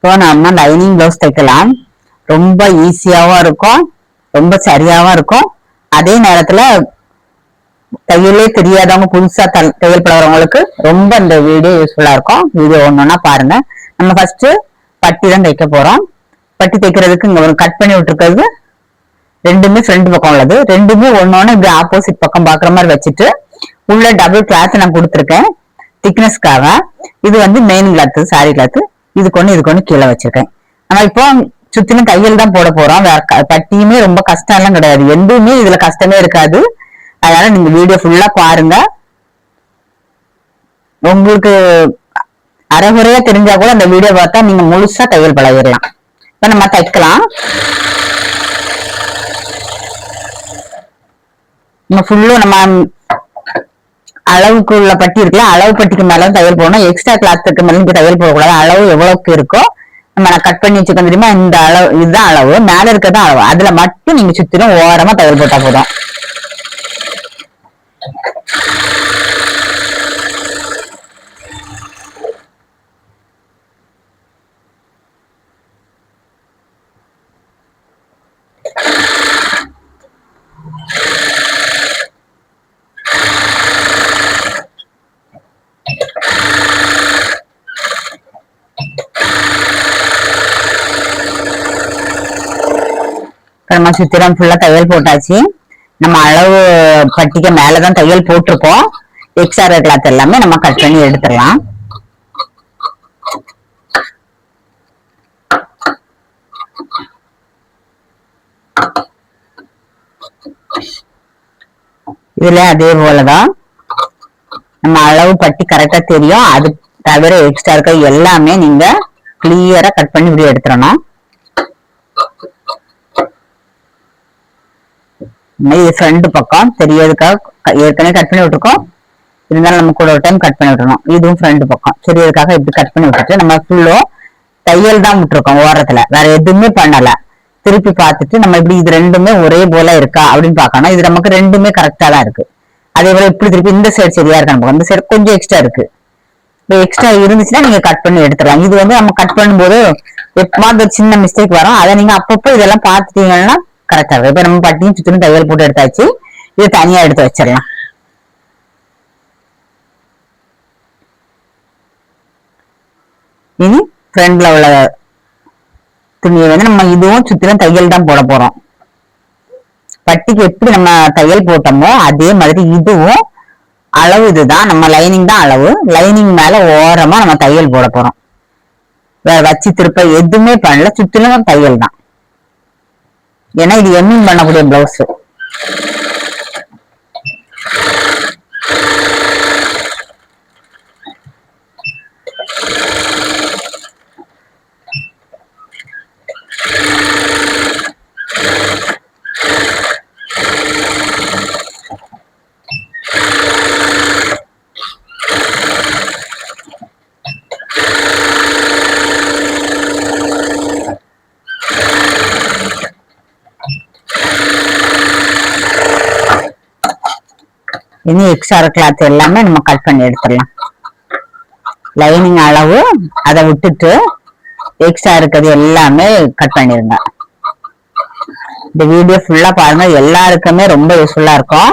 இப்போ நம்ம lining blouse தைக்கலாம். ரொம்ப ஈஸியாவும் இருக்கும், ரொம்ப சரியாவும் இருக்கும். அதே நேரத்துல தையலே தெரியாதவங்க புதுசா தையல் பழகிறவங்களுக்கு ரொம்ப இந்த வீடியோ யூஸ்ஃபுல்லா இருக்கும். வீடியோ ஒன்னொன்னா பாருங்க. நம்ம ஃபர்ஸ்ட் பட்டி தான் தைக்க போறோம். பட்டி தைக்கிறதுக்கு இங்க ஒரு கட் பண்ணி விட்டுருக்கிறது ரெண்டுமே ஃப்ரண்ட் பக்கம் உள்ளது. ரெண்டுமே ஒன்னொன்னு இப்படி ஆப்போசிட் பக்கம் பாக்குற மாதிரி வச்சுட்டு உள்ள டபுள் கிளாத் நான் கொடுத்துருக்கேன் திக்னஸ்க்காக. இது வந்து மெயின் கிளாத், சாரி கிளாத். இதுக்கு ஒண்ணு கீழே வச்சிருக்கேன். நம்ம இப்போ சுத்திலும் தையல் தான் போட போறோம். பட்டியுமே ரொம்ப கஷ்டம் எல்லாம் கிடையாது, எதுவுமே இதுல கஷ்டமே இருக்காது. அதனால நீங்க வீடியோ ஃபுல்லா பாருங்க. உங்களுக்கு அரைகுறையா தெரிஞ்சா கூட அந்த வீடியோ பார்த்தா நீங்க முழுசா தையல் பழகிடலாம். இப்ப நம்ம தைக்கலாம். நம்ம ஃபுல்லும் நம்ம அளவுக்கு உள்ள பட்டி இருக்குல்ல, அளவு பட்டிக்கு மேல தையல் போடணும். எக்ஸ்ட்ரா கிளாத்துக்கு மேல தையல் போடக்கூடாது. அளவு எவ்வளவுக்கு இருக்கோ நம்ம கட் பண்ணி வச்சுக்கோங்க தெரியுமா, இந்த அளவு இதுதான் அளவு, மேல இருக்கதான் அளவு. அதுல மட்டும் நீங்க சுத்திலும் ஓரமா தையல் போட்டா போதும். நம்ம சுத்திரம் ஃபுல்லா தையல் போட்டாச்சு. நம்ம அளவு பட்டிக்கு மேலதான் தையல் போட்டிருக்கோம். எக்ஸ்ட்ரா கிளாத் எல்லாமே நம்ம கட் பண்ணி எடுத்துடலாம். இதுல அதே போலதான் நம்ம அளவு பட்டி கரெக்டா தெரியும். அது தவிர எக்ஸ்ட்ரா இருக்க எல்லாமே நீங்க கிளியரா கட் பண்ணி இப்படி எடுத்துடணும். இது ஃப்ரண்ட் பக்கம் தெரியறதுக்காக ஏற்கனவே கட் பண்ணி விட்டுருக்கோம். இருந்தாலும் நம்ம கூட ஒரு டைம் கட் பண்ணி விட்டுறணும். இதுவும் ஃப்ரண்ட் பக்கம் தெரியறதுக்காக இப்படி கட் பண்ணி விட்டுட்டு நம்ம ஃபுல்லும் தையல் தான் விட்டுருக்கோம் ஓரத்துல, வேற எதுவுமே பண்ணல. திருப்பி பார்த்துட்டு நம்ம இப்படி இது ரெண்டுமே ஒரே போல இருக்கா அப்படின்னு பார்க்கணும். இது நமக்கு ரெண்டுமே கரெக்டா தான் இருக்கு. அதே போல இப்படி திருப்பி இந்த சைடு சரியா இருக்கு, நமக்கு இந்த சைடு கொஞ்சம் எக்ஸ்ட்ரா இருக்கு. இப்போ எக்ஸ்ட்ரா இருந்துச்சுன்னா நீங்க கட் பண்ணி எடுத்துடலாம். இது வந்து நம்ம கட் பண்ணும்போது எப்பமாவது ஒரு சின்ன மிஸ்டேக் வரும். அதை நீங்க அப்பப்போ இதெல்லாம் பார்த்துட்டீங்கன்னா கரெக்டா இருக்கும். இப்ப நம்ம பட்டியும் சுத்திலும் தையல் போட்டு எடுத்தாச்சு. இது தனியா எடுத்து வச்சிடலாம். இனி ஃப்ரண்ட்ல உள்ள துணியை வந்து நம்ம இதுவும் சுத்திலும் தையல் தான் போட போறோம். பட்டிக்கு எப்படி நம்ம தையல் போட்டோமோ அதே மாதிரி இதுவும் அளவு இதுதான். நம்ம லைனிங் தான் அளவு. லைனிங் மேல ஓரமா நம்ம தையல் போட போறோம். வேற வச்சு திருப்ப எதுவுமே பண்ணல, சுத்திலும் தையல் தான். ஏன்னா இது எம்மிங் பண்ணக்கூடிய பிளவுஸ். இனி எக்ஸ்ட்ரா கிளாத் எல்லாமே நம்ம கட் பண்ணி எடுத்துடலாம். லைனிங் அளவு அதை விட்டுட்டு எக்ஸ்ட்ரா இருக்கிறது எல்லாமே கட் பண்ணிருங்க. இந்த வீடியோ ஃபுல்லா பாருங்க, எல்லாருக்குமே ரொம்ப யூஸ்ஃபுல்லா இருக்கும்.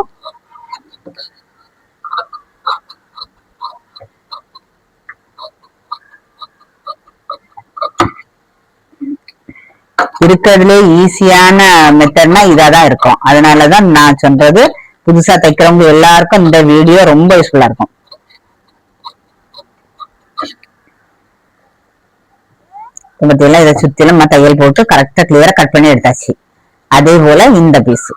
இருக்கிறதுலே ஈஸியான மெத்தட்னா இதாதான் இருக்கும். அதனாலதான் நான் சொல்றது, புதுசா தைக்கிறவங்க எல்லாருக்கும் இந்த வீடியோ ரொம்ப யூஸ்ஃபுல்லா இருக்கும். பத்தியெல்லாம் இதை சுத்திலும் நம்ம தையல் போட்டு கரெக்டா கிளியரா கட் பண்ணி எடுத்தாச்சு. அதே போல இந்த பீஸ்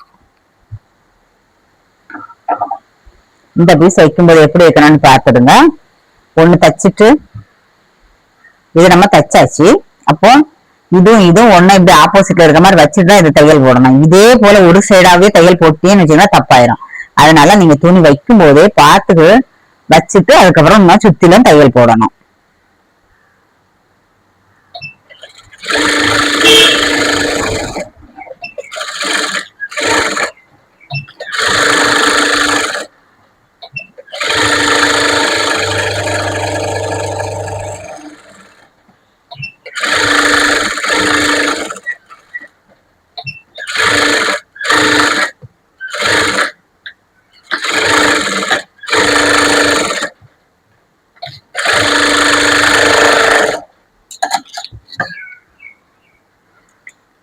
வைக்கும்போது எப்படி வைக்கணும்னு பார்த்துடுங்க. ஒண்ணு தச்சுட்டு இது நம்ம தச்சாச்சு. அப்போ இதுவும் ஒண்ணு இப்படி ஆப்போசிட்ல இருக்க மாதிரி வச்சுதான் இது தையல் போடணும். இதே போல ஒரு சைடாவே தையல் போட்டேன்னு வச்சீங்கன்னா தப்பாயிரும். அதனால நீங்க துணி வைக்கும் போதே பார்த்து வச்சுட்டு அதுக்கப்புறம் நம்ம சுத்திலும் தையல் போடணும்.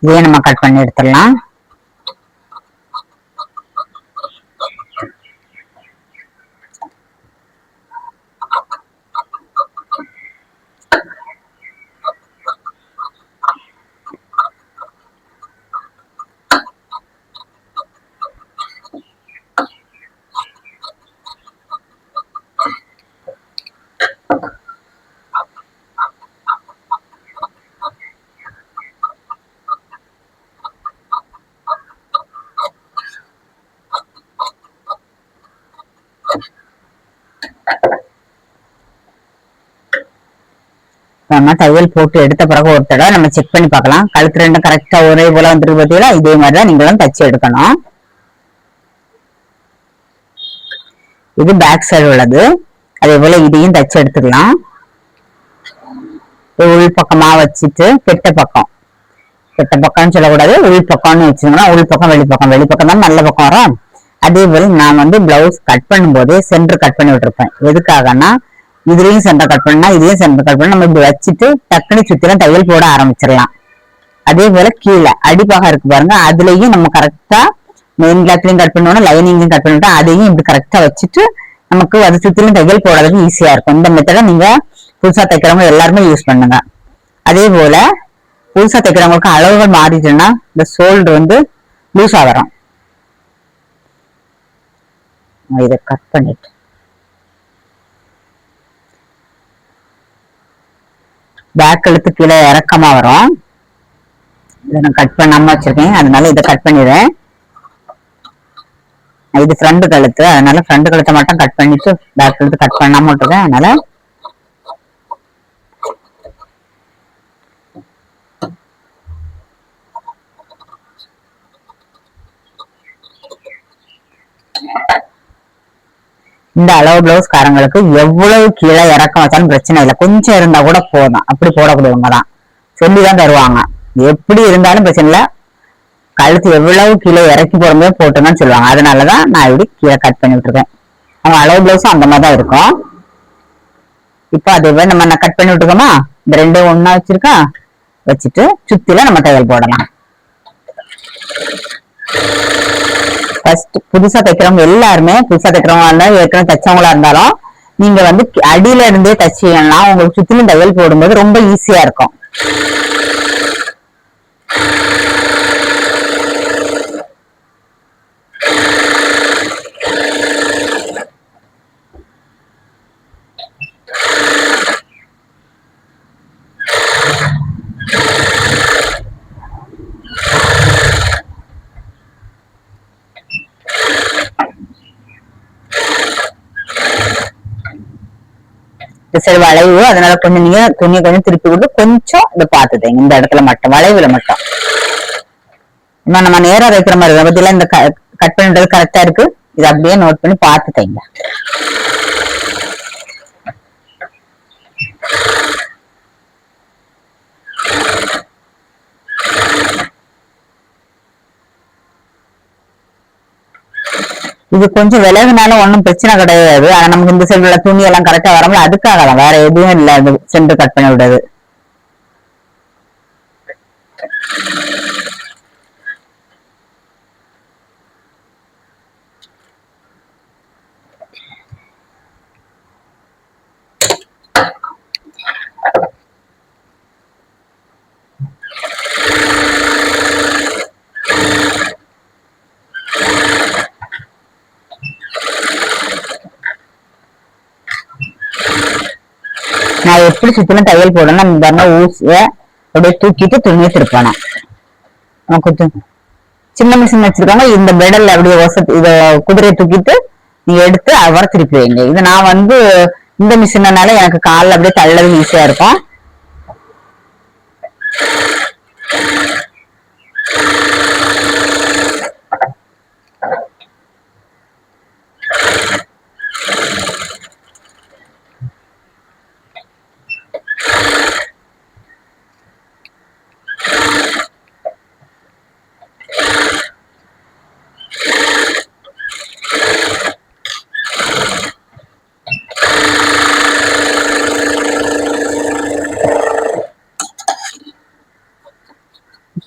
இதே நம்ம கட் பண்ணி எடுத்துடலாம். நம்ம தையல் போட்டு எடுத்த பிறகு ஒரு தடவை நம்ம செக் பண்ணி பார்க்கலாம். கழுத்து ரெண்டும் கரெக்டா ஒரே போல வந்துருக்கு பார்த்தீங்களா? இதே மாதிரிதான் நீங்களும் தச்சு எடுக்கணும். இது பேக் சைடு உள்ளது. அதே போல இதையும் தச்சு எடுத்துக்கலாம். உள் பக்கமா வச்சுட்டு கெட்ட பக்கம்னு சொல்லக்கூடாது, உள் பக்கம்னு வச்சுக்கோங்கன்னா உள் பக்கம் வெளிப்பக்கம் தான் நல்ல பக்கம் வரும். அதே போல நான் வந்து பிளவுஸ் கட் பண்ணும்போது சென்டர் கட் பண்ணி விட்டுருப்பேன். எதுக்காகனா இதுலயும் சென்டர் கட் பண்ணா இதையும் சென்டர் கட் பண்ணா நம்ம இப்படி வச்சுட்டு டக்குனு சுத்திலும் தையல் போட ஆரம்பிச்சிடலாம். அதே போல கீழே அடிப்பாக இருக்கு பாருங்க, அதுலயும் நம்ம கரெக்டா மெயின் கிளாத்லயும் கட் பண்ணணும், லைனிங்லயும் கட் பண்ணிட்டு அதையும் இப்படி கரெக்டா வச்சுட்டு நமக்கு அது சுத்திலும் தையல் போடுறதுக்கு ஈஸியா இருக்கும். இந்த மெத்தடை நீங்க புதுசா தைக்கிறவங்க எல்லாருமே யூஸ் பண்ணுங்க. அதே போல புதுசா தைக்கிறவங்களுக்கு அளவுகள் மாறிட்டுன்னா இந்த ஷோல்டர் வந்து லூஸா வரும். இதை கட் பண்ணிட்டு பேக் கழுத்து கீழே இறக்கமா வரும். இதை நான் கட் பண்ணாம வச்சிருக்கேன், அதனால இதை கட் பண்ணிடுறேன். இது ஃப்ரண்ட் கழுத்து, அதனால ஃப்ரண்ட் கழுத்தை மட்டும் கட் பண்ணிட்டு பேக் கழுத்து கட் பண்ணாம விட்டுருக்கேன். அதனால இந்த அளவு பிளவுஸ் காரங்களுக்கு எவ்வளவு கீழே இறக்கம் வச்சாலும் பிரச்சனை இல்லை, கொஞ்சம் இருந்தா கூட போதும். அப்படி போடக்கூடியவங்க தான் சொல்லிதான் தருவாங்க. எப்படி இருந்தாலும் பிரச்சனை இல்லை, கழுத்து எவ்வளவு கீழே இறக்கி போடும்போது போட்டுங்கன்னு சொல்லுவாங்க. அதனாலதான் நான் இப்படி கீழே கட் பண்ணி விட்டுருக்கேன். அவங்க அளவு பிளவுஸும் அந்த மாதிரிதான் இருக்கும். இப்போ அதே போல நம்ம கட் பண்ணி விட்டுருக்கோமா, இந்த ரெண்டும் ஒண்ணா வச்சுட்டு சுத்தில நம்ம தையல் போடலாம். ஃபர்ஸ்ட் புதுசா தைக்கிறவங்க எல்லாருமே, புதுசா தைக்கிறவங்க இருந்தாலும் ஏற்கனவே தைச்சவங்களா இருந்தாலும் நீங்க வந்து அடியில இருந்தே தைச்சீங்கன்னா உங்களுக்கு சுத்திலும் தையல் போடும்போது ரொம்ப ஈஸியா இருக்கும். சரி வளைவு, அதனால கொஞ்சம் நீங்க துணியை கொஞ்சம் திருப்பி விட்டு கொஞ்சம் இதை பார்த்துட்டேங்க. இந்த இடத்துல மட்டும் வளைவுல மட்டும் நம்ம நேரா வைக்கிற மாதிரி இருக்கு. பத்தியில இந்த கட் பண்ணிட்டது கரெக்டா இருக்கு. இதை அப்படியே நோட் பண்ணி பார்த்துட்டேங்க. இது கொஞ்சம் விலகுனாலும் ஒன்றும் பிரச்சனை கிடையாது. ஆனா நமக்கு இந்த சைடுல துணி எல்லாம் கரெக்டா வரமுடியல, அதுக்காக தான், வேற எதுவும் இல்லை. அது சென்டர் கட் பண்ணி விடுறது. நான் எப்படி சுத்திலும் தையல் போடணும், இந்த ஊசிய அப்படியே தூக்கிட்டு துணியை திருப்பணும். நமக்கு சின்ன மிஷின் வச்சிருக்காங்க, இந்த பெடல்ல அப்படியே இத குதிரையை தூக்கிட்டு நீங்க எடுத்து அவரை திருப்பி வைங்க. இது நான் வந்து இந்த மிஷினால எனக்கு காலில் அப்படியே தள்ளது ஈஸியா இருக்கும்.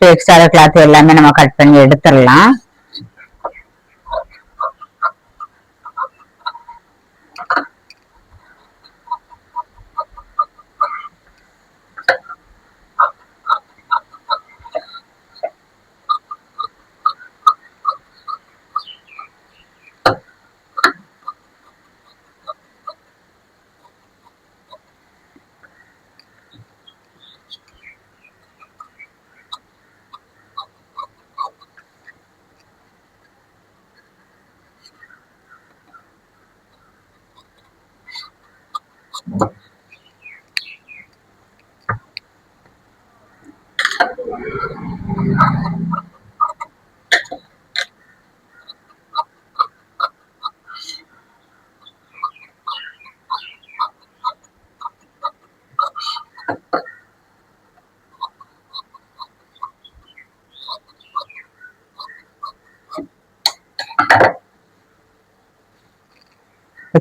இப்ப எக்ஸ்ட்ரா கிளாத் எல்லாமே நம்ம கட் பண்ணி எடுத்துடலாம்.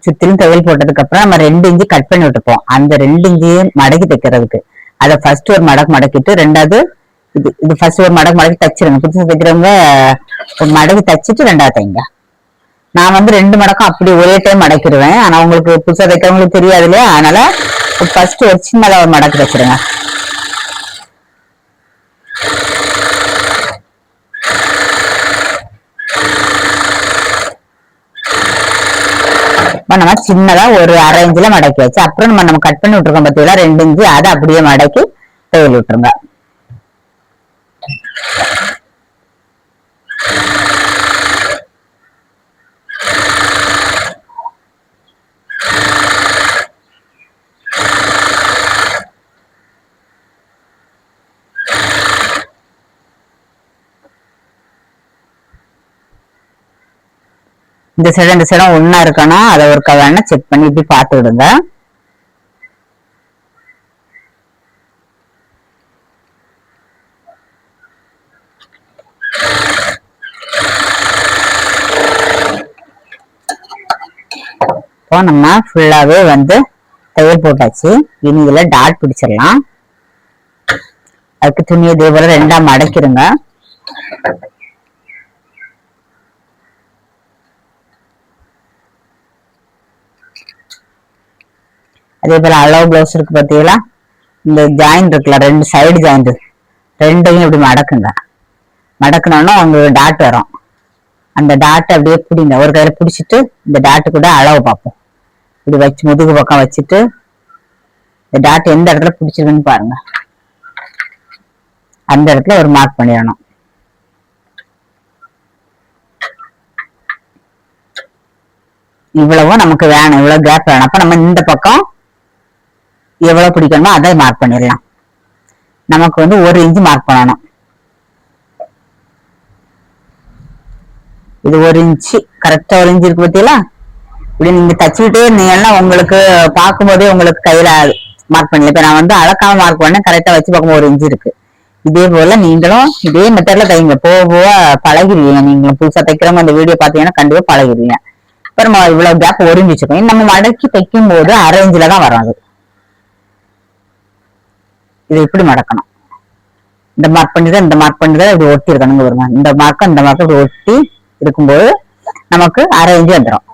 சுத்திலும் தையல் போட்டதுக்கு அப்புறம் நம்ம 2 இன்ச்சு கட் பண்ணி விட்டுப்போம். அந்த 2 இன்ச்சையும் மடக்கி தைக்கிறதுக்கு அதை ஃபர்ஸ்ட் ஒரு மடக்கிட்டு, ரெண்டாவது இது ஃபர்ஸ்ட் ஒரு மடக்கி தச்சிருங்க. புதுசா தைக்கிறவங்க மடக்கி தச்சுட்டு ரெண்டாவது தைங்க. நான் வந்து 2 மடக்கம் அப்படி ஒரே டைம் மடக்கிடுவேன். ஆனா உங்களுக்கு புதுசா தைக்கிறவங்களுக்கு தெரியாது இல்லையா, அதனால ஃபர்ஸ்ட் ஒரு சின்னதா ஒரு மடக்கி தச்சிருங்க. நம்ம சின்னதா ஒரு 1/2 இன்ச்சுல மடக்கி வச்சு, அப்புறம் நம்ம கட் பண்ணி விட்டுருக்கோம் பார்த்தீங்களா 2 இன்ச்சு, அதை அப்படியே மடக்கி தையல் விட்டுருங்க. இந்த சைடும் ஒன்னா இருக்கணும், அதை ஒரு வேணா செக் பண்ணி இப்படி பார்த்து விடுங்க. இப்போ நம்ம ஃபுல்லாவே வந்து தையல் போட்டாச்சு. இனி இதுல டாட் பிடிச்சிடலாம். அதுக்கு துணியை இதே போல 2ஆ மடக்கிடுங்க. அதே போல அளவு பிளவுஸ் இருக்கு பார்த்தீங்களா, இந்த ஜாயிண்ட் இருக்குல்ல, 2 சைடு ஜாயிண்ட், 2ஐயும் இப்படி மடக்குங்க. மடக்கணும்னா உங்களுக்கு டாட் வரும். அந்த டாட் அப்படியே பிடிங்க. ஒரு கையில பிடிச்சிட்டு இந்த டாட்டு கூட அளவு பார்ப்போம். இப்படி வச்சு முதுகு பக்கம் வச்சுட்டு இந்த டாட் எந்த இடத்துல பிடிச்சிருக்குன்னு பாருங்க. அந்த இடத்துல ஒரு மார்க் பண்ணிடணும். இவ்வளவும் நமக்கு வேணும், இவ்வளவு கேப் வேணும். அப்ப நம்ம இந்த பக்கம் எவ்வளவு பிடிக்கணுமோ அதை மார்க் பண்ணிடலாம். நமக்கு வந்து 1 இன்ச்சு மார்க் பண்ணணும். இது 1 இன்ச்சு கரெக்டா 1 இன்ச்சு இருக்கு பார்த்தீங்களா. இப்படி நீங்க தச்சுக்கிட்டே இருந்தீங்கன்னா உங்களுக்கு பார்க்கும் போதே உங்களுக்கு கையில மார்க் பண்ணல. இப்ப நான் வந்து அளக்காம மார்க் பண்ண, கரெக்டா வச்சு பார்க்கும் 1 இன்ச்சு இருக்கு. இதே போல நீங்களும் இதே மெத்தட்ல தைங்க. போக போக பழகிடுவீங்க. நீங்க புதுசா தைக்கிறவங்க அந்த வீடியோ பாத்தீங்கன்னா கண்டிப்பா பழகிடுவீங்க. இப்ப நம்ம இவ்வளவு கேப் 1 இன்ச்சு வச்சுக்கோங்க. நம்ம மடக்கி தைக்கும் போது 1/2 இன்ச்சுல தான் வரும். அது இது இப்படி மடக்கணும். இந்த மார்க் பண்ணிதான் இந்த மார்க் பண்ணிதான் இப்படி ஒட்டி இருக்கணுங்க வருங்க. இந்த மார்க்கும் இந்த மார்க்கும் இப்படி ஒட்டி இருக்கும்போது நமக்கு 1/2 இன்ச்சு வந்துடும்.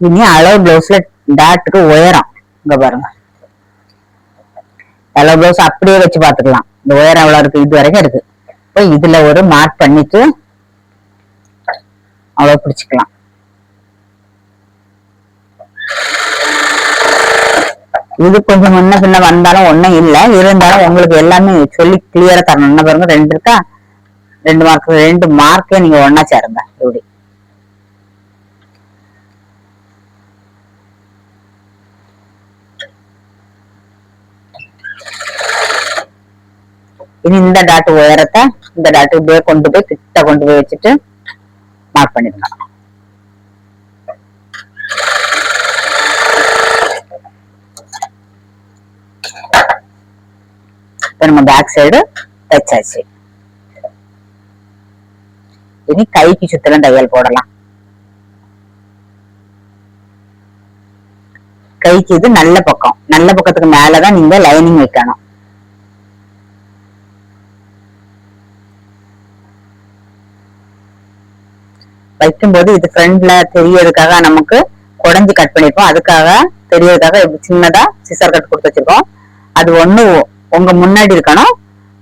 இனி அளவு பிளவுஸ்ல டாட்டுக்கு உயரம் இங்க பாருங்க. அளவு பிளவுஸ் அப்படியே வச்சு பாத்துக்கலாம். இந்த உயரம் எவ்வளவு இருக்கு, இது வரைக்கும் இருக்கு. இப்போ இதுல ஒரு மார்க் பண்ணிட்டு அவ்வளவு பிடிச்சுக்கலாம். இது கொஞ்சம் முன்ன பின்ன வந்தாலும் ஒண்ணும் இல்லை, இருந்தாலும் உங்களுக்கு எல்லாமே சொல்லி கிளியரா தரணும். என்ன பாருங்க, 2 இருக்கா, 2 மார்க்கே நீங்க ஒன்னா சேருங்க. இப்படி இனி இந்த டாட்டு உயரத்தை இந்த டாட்டு இப்படியே கொண்டு போய் கிட்ட கொண்டு போய் வச்சுட்டு மார்க் பண்ணிருங்க. நம்ம பேக் சைடு தைச்சாச்சு. இனி கைக்கு சுத்தலும் தையல் போடலாம். கைக்கு இது நல்ல பக்கம், நல்ல பக்கத்துக்கு மேலதான் நீங்க லைனிங் வைக்கணும். வைக்கும்போது இது ஃப்ரண்ட்ல தெரியறதுக்காக நமக்கு குடஞ்சி கட் பண்ணிருக்கோம். அதுக்காக தெரியறதுக்காக சின்னதா சிசர் கட் கொடுத்து வச்சிருக்கோம். அது ஒண்ணு உங்க முன்னாடி இருக்கணும்.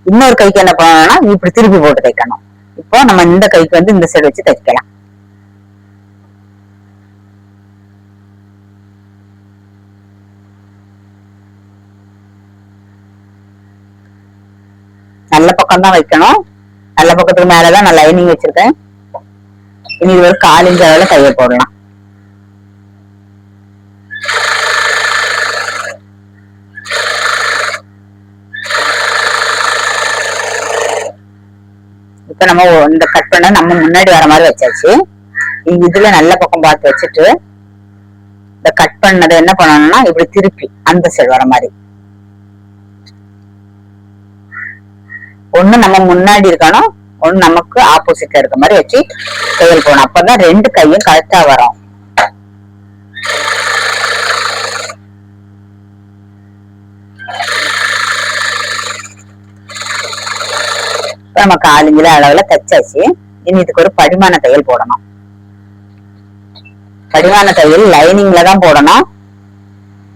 இன்னொரு கைக்கு என்ன பண்ணணும்னா இப்படி திருப்பி போட்டு தைக்கணும். இப்போ நம்ம இந்த கைக்கு வந்து இந்த சைடு வச்சு தைக்கலாம். நல்ல பக்கம் தான் வைக்கணும். நல்ல பக்கத்துக்கு மேலதான் நான் லைனிங் வச்சிருக்கேன். இனி இது ஒரு 1/4 இன்ச் அளவுல தையல் போடலாம். இப்ப நம்ம இந்த கட் பண்ண நம்ம முன்னாடி வர மாதிரி வச்சாச்சு. இதுல நல்ல பக்கம் பார்த்து வச்சுட்டு இந்த கட் பண்ணதை என்ன பண்ணணும்னா இப்படி திருப்பி அந்த சைடு வர மாதிரி, ஒண்ணு நம்ம முன்னாடி இருக்கணும், ஒண்ணு நமக்கு ஆப்போசிட்ல இருக்க மாதிரி வச்சு தையல் போடணும். அப்பதான் 2 கையும் கரெக்டா வரும். நம்ம 1/4 இன்ச் அளவுல தைச்சாச்சு. இனி இதுக்கு ஒரு படிமான தையல் போடணும். படிமான தையல் லைனிங்ல தான் போடணும்,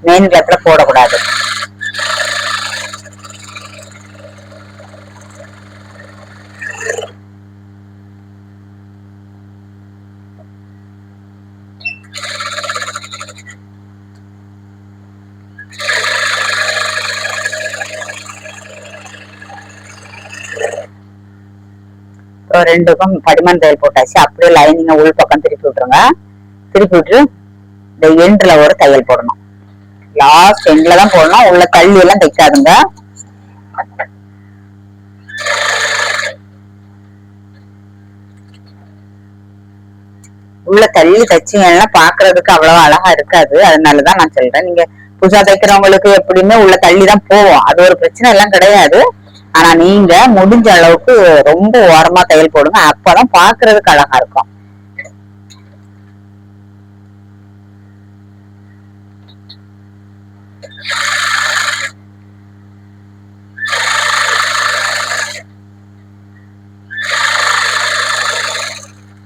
மெயின் கிளாத்ல போடக்கூடாது. ரெண்டுக்கும் படிமான தையல் போட்டாச்சு. அப்படியே லைனிங்க உள் பக்கம் திருப்பி விட்டுருங்க. திருப்பி விட்டு இந்த எண்ட்ல ஒரு தையல் போடணும். லாஸ்ட் எண்ட்ல தான் போடணும், உள்ள தள்ளி எல்லாம் தைக்காதுங்க. உள்ள தள்ளி தைச்சீங்கன்னா பாக்குறதுக்கு அவ்வளவு அழகா இருக்காது. அதனாலதான் நான் சொல்றேன். நீங்க புதுசா தைக்கிறவங்களுக்கு எப்படியுமே உள்ள தள்ளி தான் போவோம், அது ஒரு பிரச்சனை எல்லாம் கிடையாது. ஆனா நீங்க முடிஞ்ச அளவுக்கு ரொம்ப ஓரமா தையல் போடுங்க, அப்பதான் பாக்குறதுக்கு அழகா இருக்கும்.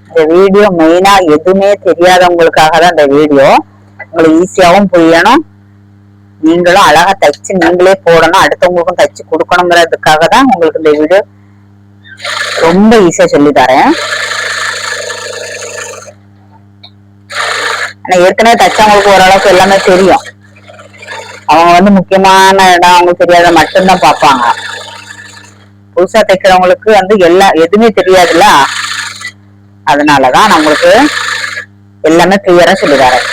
இந்த வீடியோ மெயினா எதுவுமே தெரியாதவங்களுக்காக தான் இந்த வீடியோ. உங்களுக்கு ஈஸியாவும் புரியணும், நீங்களும் அழகா தைச்சு நீங்களே போடணும், அடுத்தவங்களுக்கும் தைச்சு கொடுக்கணுங்கிறதுக்காக தான் உங்களுக்கு இந்த வீடியோ ரொம்ப ஈஸியா சொல்லி தரேன். ஆனா ஏற்கனவே தைச்சவங்களுக்கு ஓரளவுக்கு எல்லாமே தெரியும். அவங்க வந்து முக்கியமான இடம் அவங்களுக்கு தெரியாத மட்டும்தான் பார்ப்பாங்க. புதுசா தைக்கிறவங்களுக்கு வந்து எதுவுமே தெரியாதுல்ல, அதனாலதான் நான் உங்களுக்கு எல்லாமே கிளியரா சொல்லி தரேன்.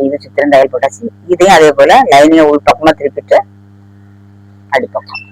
இது சித்திரம் தையல் போட்டாச்சு. இதையும் அதே போல லைனிங்க உள் பக்கமா திருப்பிட்டு அடிப்பக்கம்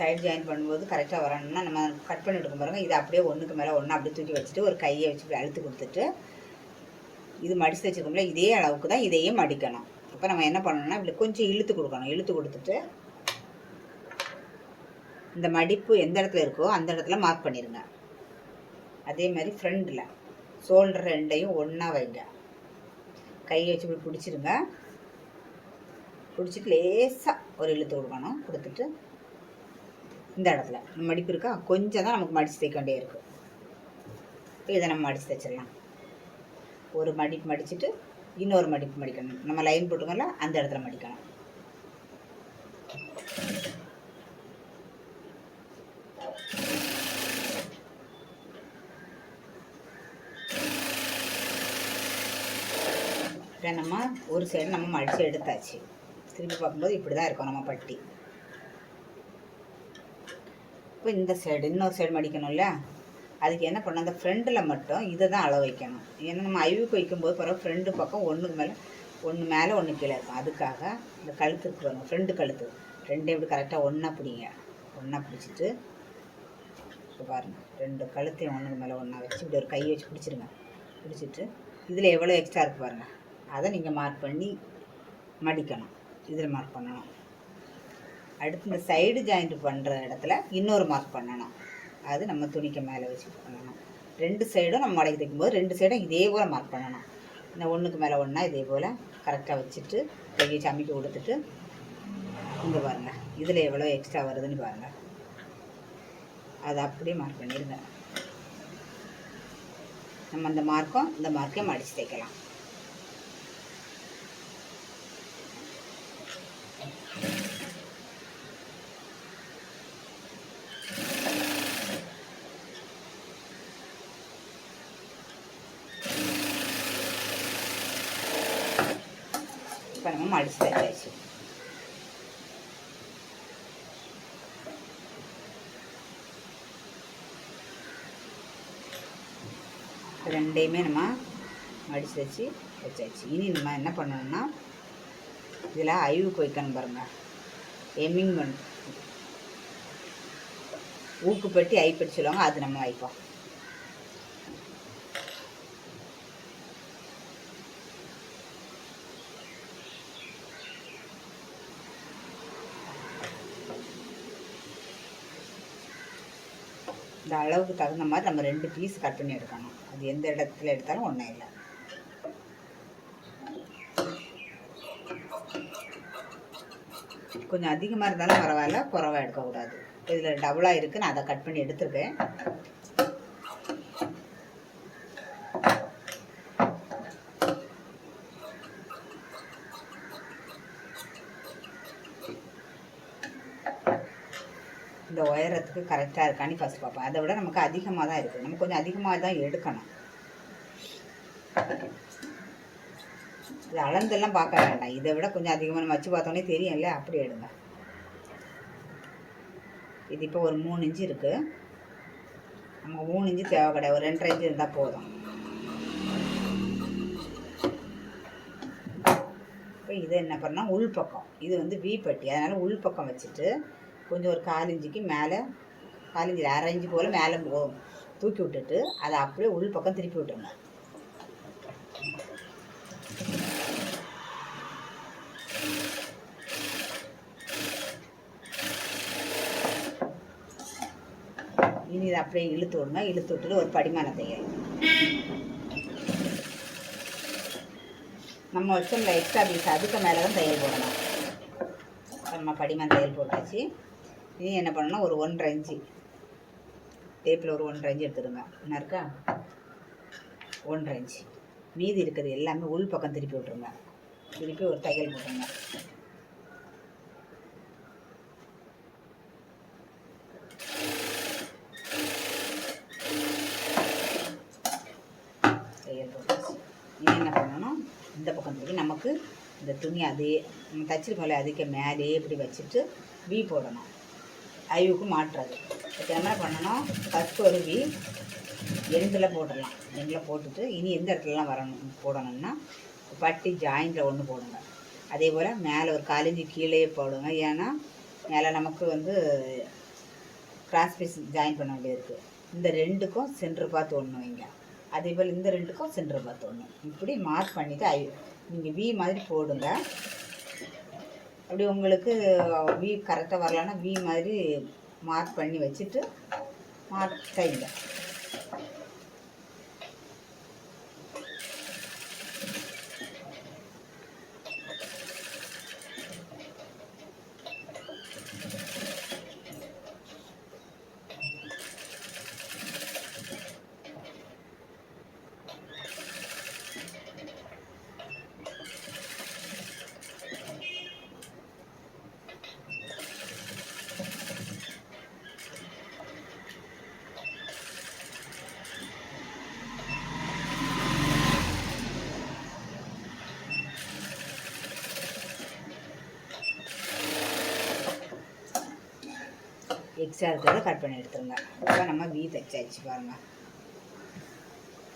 சைடு ஜாயின் பண்ணும்போது கரெக்டாக வரணும்னா நம்ம கட் பண்ணி எடுக்க பாருங்கள். இதை அப்படியே ஒன்றுக்கு மேலே ஒன்று அப்படியே தூக்கி வச்சுட்டு ஒரு கையை வச்சு அழுத்து கொடுத்துட்டு இது மடித்து வச்சுருக்கோம்ல இதே அளவுக்கு தான் இதையும் மடிக்கணும். இப்போ நம்ம என்ன பண்ணணும்னா இப்படி கொஞ்சம் இழுத்து கொடுக்கணும். இழுத்து கொடுத்துட்டு இந்த மடிப்பு எந்த இடத்துல இருக்கோ அந்த இடத்துல மார்க் பண்ணிடுங்க. அதே மாதிரி ஃப்ரண்டில் ஷோல்டர் ரெண்டையும் ஒன்றா வைங்க. கையை வச்சு இப்படி பிடிச்சிருங்க. பிடிச்சிட்டு லேசாக ஒரு இழுத்து கொடுக்கணும். கொடுத்துட்டு இந்த இடத்துல மடிப்பு இருக்கா கொஞ்சம் தான் நமக்கு மடித்து தைக்க வேண்டிய இருக்குது. இப்போ இதை நம்ம மடித்து தைச்சிடலாம். ஒரு மடிப்பு மடிச்சுட்டு இன்னொரு மடிப்பு மடிக்கணும். நம்ம லைன் போட்டுக்கோம்ல அந்த இடத்துல மடிக்கணும். இப்போ நம்ம ஒரு சைடு நம்ம மடித்து எடுத்தாச்சு. திருப்பி பார்க்கும்போது இப்படி தான் இருக்கும் நம்ம பட்டி. இப்போ இந்த சைடு இன்னொரு சைடு மடிக்கணும்ல அதுக்கு என்ன பண்ணணும் அந்த ஃப்ரெண்டில் மட்டும் இதை தான் அளவு வைக்கணும். ஏன்னா நம்ம ஐவுக்கு வைக்கும்போது பிறகு ஃப்ரெண்டு பக்கம் ஒன்று மேலே ஒன்று கீழே இருக்கும். அதுக்காக இந்த கழுத்து இருக்கிறவங்க ஃப்ரெண்டு கழுத்து ரெண்டையும் இப்படி கரெக்டாக ஒன்றா பிடிங்க. ஒன்றா பிடிச்சிட்டு பாருங்கள் ரெண்டு கழுத்தையும் ஒன்றுக்கு மேலே ஒன்றா வச்சு இப்படி ஒரு கையை வச்சு பிடிச்சிருங்க. பிடிச்சிட்டு இதில் எவ்வளோ எக்ஸ்ட்ரா இருக்குது பாருங்கள் அதை நீங்கள் மார்க் பண்ணி மடிக்கணும். இதில் மார்க் பண்ணணும். அடுத்து இந்த சைடு ஜாயிண்ட் பண்ணுற இடத்துல இன்னொரு மார்க் பண்ணணும். அது நம்ம துணிக்கு மேலே வச்சு பண்ணணும். ரெண்டு சைடும் நம்ம மடக்கி தைக்கும்போது ரெண்டு சைடும் இதே போல் மார்க் பண்ணணும். இந்த ஒன்றுக்கு மேலே ஒன்றா இதே போல் கரெக்டாக வச்சுட்டு கையை சமைக்க கொடுத்துட்டு இங்கே பாருங்கள் இதில் எவ்வளோ எக்ஸ்ட்ரா வருதுன்னு பாருங்கள். அதை அப்படியே மார்க் பண்ணிடுங்க. நம்ம அந்த மார்க்கை மடித்து தைக்கலாம். இப்போ நம்ம மடித்து தைச்சாச்சு. ரெண்டையுமே நம்ம மடித்து வச்சாச்சு. இனி நம்ம என்ன பண்ணணும்னா இதில் ஐவுக்கு வைக்கணும் பாருங்கள். எம்மிங் பண்ண ஊக்குப்பட்டி ஐப்பட்டி சொல்லுவாங்க அது நம்ம வைப்போம். இந்த அளவுக்கு தகுந்த மாதிரி நம்ம 2 பீஸ் கட் பண்ணி எடுக்கணும். அது எந்த இடத்துல எடுத்தாலும் ஒன்றும் இல்லை. கொஞ்சம் அதிகமாக இருந்தாலும் பரவாயில்ல, குறைவாக எடுக்கக்கூடாது. இதில் டபுளாக இருக்குது, நான் அதை கட் பண்ணி எடுத்துருக்கேன். இந்த உயரத்துக்கு கரெக்டாக இருக்கான்னு ஃபஸ்ட் பார்ப்பேன். அதை விட நமக்கு அதிகமாக தான் இருக்குது. நம்ம கொஞ்சம் அதிகமாக தான் எடுக்கணும். இது அளந்தெல்லாம் பார்க்க வேண்டாம். இதை விட கொஞ்சம் அதிகமாக நம்ம வச்சு பார்த்தோன்னே தெரியும் இல்லையா, அப்படி எடுங்க. இது இப்போ ஒரு 3 இன்ச்சு இருக்குது. நமக்கு 3 இன்ச்சு தேவை கிடையாது, ஒரு 2.5 இன்ச்சு இருந்தால் போதும். இப்போ இதை என்ன பண்ணால் உள்பக்கம் இது வந்து வீப்பட்டி, அதனால் உள்பக்கம் வச்சுட்டு கொஞ்சம் ஒரு 4 இன்ச்சுக்கு மேலே 4 இன்ச்சு 1/2 இன்ச்சு போல் மேலே தூக்கி விட்டுட்டு அதை அப்படியே உள் பக்கம் திருப்பி விட்டுருங்க. இனி இதை அப்படியே இழுத்து விடுங்க. இழுத்து விட்டுட்டு ஒரு படிமான தையல் நம்ம வச்சோம்ல எக்ஸ்ட்ரா பீஸ் அதுக்கு மேலே தான் தையல் போடணும். நம்ம படிமான தையல் போட்டாச்சு. இனி என்ன பண்ணணும்னா ஒரு 1.5 இன்ச்சு டேப்பில் ஒரு 1.5 இன்ச்சு எடுத்துடுங்க. என்ன இருக்கா 1.5 இன்ச்சு. மீதி இருக்கிறது எல்லாமே உள் பக்கம் திருப்பி விட்ருங்க. திருப்பி ஒரு தையல் போட்டுருங்க. தையல் போட்டாச்சு. இனி என்ன பண்ணணும், இந்த பக்கம் திருப்பி நமக்கு இந்த துணி அதே நம்ம தச்சிருக்கோம்ல அதுக்கு மேலேயே இப்படி வச்சுட்டு வி போடணும். ஐவுக்கு மாட்டுறது. இப்போ என்ன பண்ணணும், ஃபஸ்ட்டு ஒரு வி எண்டில் போட்டுடலாம். எண்டில் போட்டுட்டு இனி எந்த இடத்துலலாம் போடணும்னா பட்டி ஜாயிண்டில் ஒன்று போடுங்க. அதே போல் மேலே ஒரு 4 இன்ச்சு கீழே போடுங்க. ஏன்னா மேலே நமக்கு வந்து கிராஸ் பீஸ் ஜாயின் பண்ண வேண்டியது இருக்குது. இந்த ரெண்டுக்கும் சென்டர் பார்த்து ஒன்று வைங்க. அதே போல் இந்த ரெண்டுக்கும் சென்டர் பார்த்து ஒன்று. இப்படி மார்க் பண்ணிவிட்டு நீங்கள் வி மாதிரி போடுங்க. அப்படி உங்களுக்கு வி கரெக்டாக வரலான்னா வி மாதிரி மார்க் பண்ணி வச்சுட்டு மார்க் தைங்க. எக்ஸ்ட்ரா இருக்கிறத கட் பண்ணி எடுத்துருங்க. இப்போ நம்ம வி தைச்சாச்சு பாருங்கள்.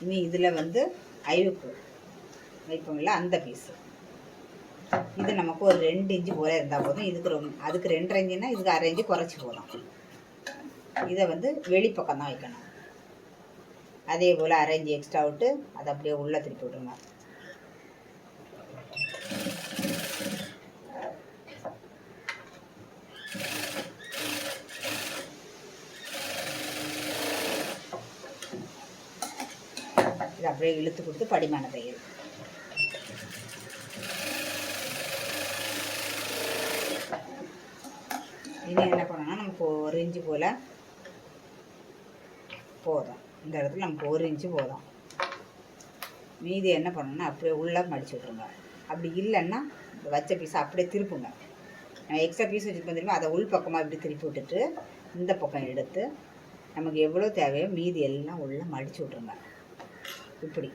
இனி இதில் வந்து ஐவுக்கு வைப்போம்ல அந்த பீஸு, இது நமக்கு ஒரு 2 இன்ச்சு போல இருந்தால் போதும். அதுக்கு 2.5 இன்ச்சுன்னா இதுக்கு 1/2 இன்ச்சு குறைச்சி போதும். இதை வந்து வெளிப்பக்கம் தான் வைக்கணும். அதே போல் 1/2 இன்ச்சு எக்ஸ்ட்ரா விட்டு அதை அப்படியே உள்ளே திருப்பி விட்ருங்க. இது அப்படியே இழுத்து கொடுத்து படிமான தையல். இனி என்ன பண்ணணும்னா நமக்கு 1 இன்ச்சு போல் போதும். இந்த இடத்துல நமக்கு 1 இன்ச்சு போதும். மீதி என்ன பண்ணணும்னா அப்படியே உள்ளே மடிச்சு விட்ருங்க. அப்படி இல்லைன்னா வச்ச பீஸை அப்படியே திருப்புங்க. நான் எக்ஸ்ட்ரா பீஸ் வச்சுருப்போம் தெரியுமா, அதை உள் பக்கமாக இப்படி திருப்பி விட்டுட்டு இந்த பக்கம் எடுத்து நமக்கு எவ்வளோ தேவையோ மீதி எல்லாம் உள்ளே மடிச்சு விட்ருங்க. இப்படி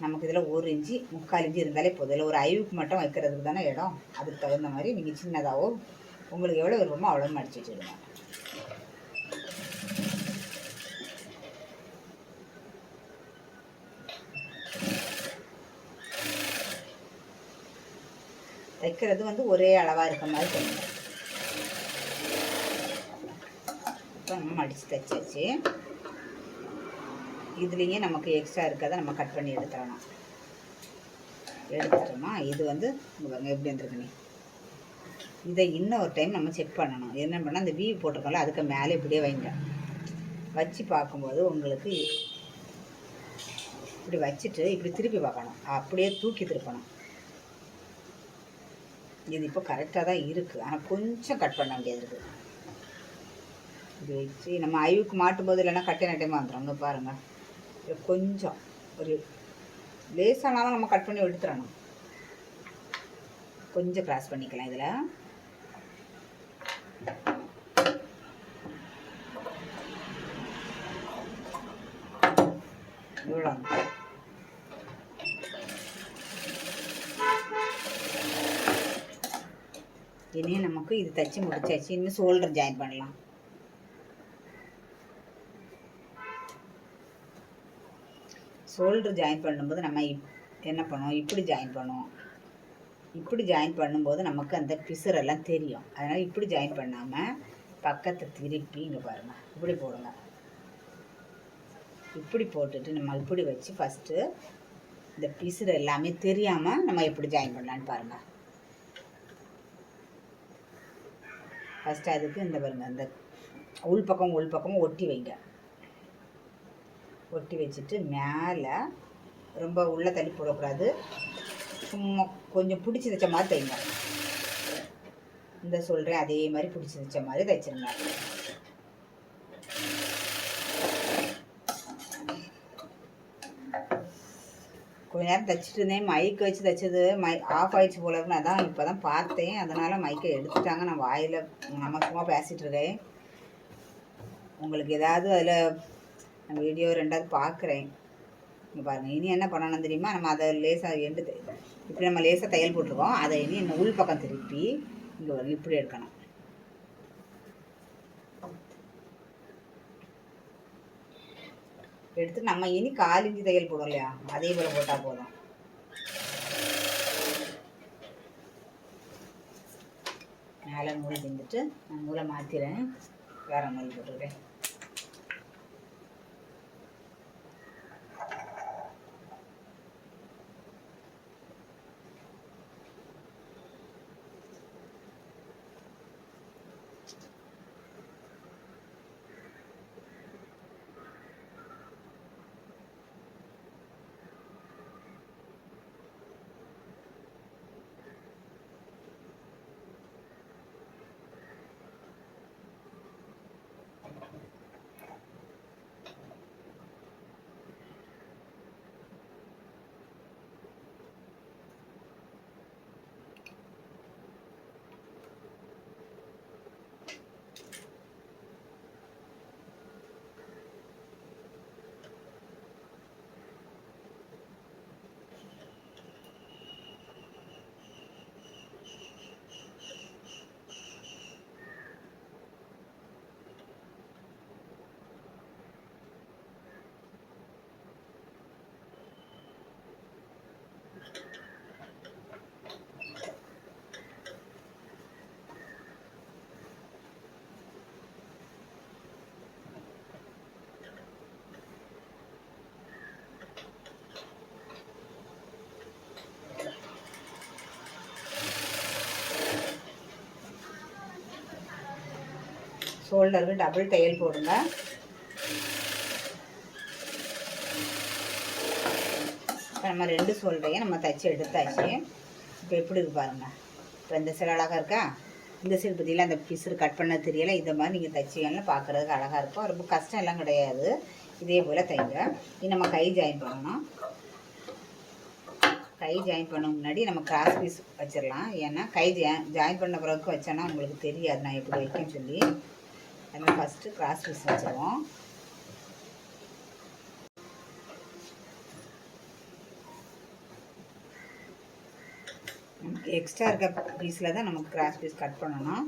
நமக்கு இதில் 1 இன்ச்சு 3/4 இன்ச்சு இருந்தாலே போதும். இதில் ஒரு ஐவுக்கு மட்டும் வைக்கிறதுக்கு தானே இடம். அதுக்கு தகுந்த மாதிரி நீங்கள் சின்னதாகவோ உங்களுக்கு எவ்வளோ விருப்பமோ அவ்வளோ மடிச்சு வச்சுடுங்க. தைக்கிறது வந்து ஒரே அளவாக இருக்க மாதிரி பண்ணுங்க. இப்போ நம்ம மடித்து தைச்சாச்சு. இதுலேயே நமக்கு எக்ஸ்ட்ரா இருக்கிறத நம்ம கட் பண்ணி எடுத்துடணும். எடுத்துட்டோமா, இது வந்து எப்படி வந்துருக்குன்னு இதை இன்னொரு டைம் நம்ம செக் பண்ணணும். என்ன பண்ணால் அந்த வீ போட்டிருக்கோம்ல அதுக்கு மேலே இப்படியே வைங்க. வச்சு பார்க்கும்போது உங்களுக்கு இப்படி வச்சுட்டு இப்படி திருப்பி பார்க்கணும். அப்படியே தூக்கி திருப்பணும். இது இப்போ கரெக்டாக தான் இருக்குது. ஆனால் கொஞ்சம் கட் பண்ண வேண்டியது இருக்குது. இது வச்சு நம்ம ஐவுக்கு மாட்டும்போது இல்லைன்னா கட்டை நட்டையமாக வந்துடும். இங்கே பாருங்கள், கொஞ்சம் ஒரு லேசானாலும் நம்ம கட் பண்ணி எடுத்துடணும். கொஞ்சம் கிராஸ் பண்ணிக்கலாம். இதில் இவ்வளோ இனி நமக்கு இது தச்சு முடிச்சாச்சு. இன்னும் ஷோல்டர் ஜாயின் பண்ணலாம். ஷோல்டர் ஜாயின் பண்ணும்போது நம்ம என்ன பண்ணுவோம், இப்படி ஜாயின் பண்ணுவோம். இப்படி ஜாயின் பண்ணும்போது நமக்கு அந்த பிசுரெல்லாம் தெரியும். அதனால் இப்படி ஜாயின் பண்ணாமல் பக்கத்தை திருப்பி இங்கே பாருங்கள் இப்படி போடுங்க. இப்படி போட்டுட்டு நம்ம இப்படி வச்சு ஃபஸ்ட்டு இந்த பிசுறு எல்லாமே தெரியாமல் நம்ம எப்படி ஜாயின் பண்ணலான்னு பாருங்கள். ஃபஸ்ட்டு அதுக்கு இந்த பாருங்கள் இந்த உள் பக்கம் ஒட்டி வைங்க. ஒட்டி வச்சுட்டு மேலே ரொம்ப உள்ளே தள்ளி போடக்கூடாது. சும்மா கொஞ்சம் பிடிச்சி தைச்ச மாதிரி தைங்க. இந்த சொல்கிறேன் அதே மாதிரி பிடிச்சி தைச்ச மாதிரி தைச்சிருங்க. கொஞ்ச நேரம் தைச்சிட்டு இருந்தேன். மைக்கை வச்சு தைச்சது ஆஃப் ஆகிடுச்சு போல இருக்குன்னு அதான் இப்போ தான் பார்த்தேன். அதனால் மைக்கை எடுத்துட்டாங்க. நான் வாயில் நம்ம சும்மா பேசிகிட்டு இருக்கேன். உங்களுக்கு ஏதாவது அதில் நான் வீடியோ 2வது பார்க்குறேன். இங்கே பாருங்கள். இனி என்ன பண்ணணும் தெரியுமா, நம்ம அதை லேசாக இப்படி நம்ம லேசாக தையல் போட்டிருக்கோம். அதை இனி இந்த உள் பக்கம் திருப்பி இங்கே இப்படி எடுக்கணும். எடுத்து நம்ம இனி 1/4 இன்ச்சு தையல் போடும் இல்லையா, அதே போல் போட்டால் போதும். மேலே நூல் திந்துட்டு நான் நூலை மாற்றிடுறேன், வேறு நூல் போட்டுக்கிறேன். ஷோல்டருக்கு டபுள் தையல் போடுங்க. இப்போ நம்ம 2 ஷோல்டரையும் நம்ம தைச்சி எடுத்தாச்சு. இப்போ எப்படி இருக்கு பாருங்கள். இப்போ இந்த சைடு அழகாக இருக்கா, இந்த சைடு பற்றியில் அந்த பிசுறு கட் பண்ண தெரியலை. இந்த மாதிரி நீங்கள் தைச்சிங்கன்னா பார்க்குறதுக்கு அழகாக இருக்கும். ரொம்ப கஷ்டம் எல்லாம் கிடையாது. இதே போல் தைங்க. இது நம்ம கை ஜாயின் பண்ணணும். கை ஜாயின் பண்ண முன்னாடி நம்ம கிராஸ் பீஸ் வச்சிடலாம். ஏன்னா கை ஜாயின் பண்ண பிறகு வச்சோன்னா உங்களுக்கு தெரியாது நான் எப்படி வைக்கணும்னு சொல்லி. அதனால் ஃபஸ்ட்டு கிராஸ் பீஸ் வச்சுருவோம். எக்ஸ்ட்ரா இருக்க பீஸில் தான் நமக்கு கிராஸ் பீஸ் கட் பண்ணணும்.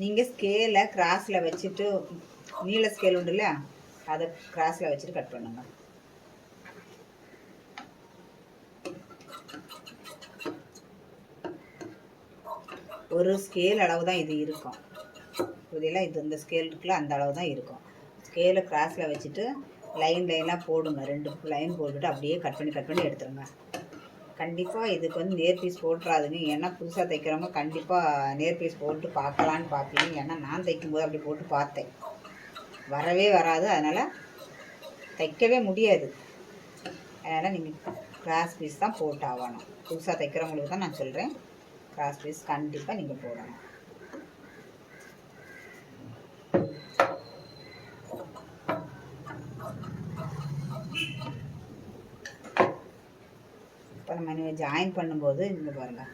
நீங்கள் ஸ்கேலை கிராஸில் வச்சுட்டு, நீள ஸ்கேல் உண்டு இல்லையா, அதை கிராஸில் வச்சுட்டு கட் பண்ணுங்கள். ஒரு ஸ்கேல் அளவு தான் இது இருக்கும். இதெல்லாம் இது இந்த ஸ்கேல் இருக்குல்ல, அந்த அளவு தான் இருக்கும். ஸ்கேலை கிராஸில் வச்சுட்டு லைனாக போடுங்க. 2 லைன் போட்டுட்டு அப்படியே கட் பண்ணி எடுத்துருங்க. கண்டிப்பாக இதுக்கு வந்து நேர் பீஸ் போட்டுறாதுங்க. ஏன்னா புதுசாக தைக்கிறவங்க கண்டிப்பாக நேர் பீஸ் போட்டு பார்க்கலான்னு பார்ப்பீங்க. ஏன்னா நான் தைக்கும்போது அப்படி போட்டு பார்த்தேன், வரவே வராது. அதனால் தைக்கவே முடியாது. அதனால் நீங்கள் கிராஸ் பீஸ் தான் போட்டு ஆகணும். புதுசாக தைக்கிறவங்களுக்கு தான் நான் சொல்கிறேன், கிராஸ் பீஸ் கண்டிப்பாக நீங்கள் போடணும். இப்போ நம்ம ஜாயின் பண்ணும்போது இங்கே பாருங்கள்,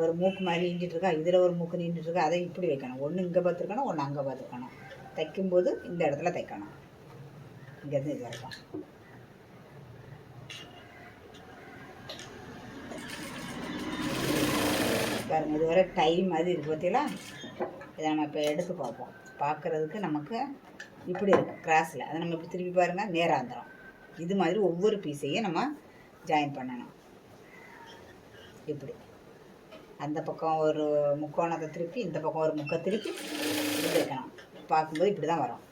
ஒரு மூக்கு மாதிரி நீண்டிகிட்ருக்கா, இதில் ஒரு மூக்கு நீண்டிகிட்ருக்கா. அதை இப்படி வைக்கணும். ஒன்று இங்கே பார்த்துருக்கணும், ஒன்று அங்கே பார்த்துருக்கணும். தைக்கும்போது இந்த இடத்துல தைக்கணும், இங்கேருந்து இது வரைக்கும். பாருங்கள், இது வரை டைம் மாதிரி இருக்குது பார்த்தீங்களா. இதை நம்ம இப்போ எடுத்து பார்ப்போம். பார்க்குறதுக்கு நமக்கு இப்படி இருக்குது கிராஸில். அதை நம்ம இப்படி திருப்பி பாருங்கள், நேராந்திரம். இது மாதிரி ஒவ்வொரு பீஸையும் நம்ம ஜாயின் பண்ணணும். இப்படி அந்த பக்கம் ஒரு முக்கோணத்தை திருப்பி, இந்த பக்கம் ஒரு முக்கை திருப்பி இப்படி வைக்கணும். பார்க்கும்போது இப்படி தான் வரும்.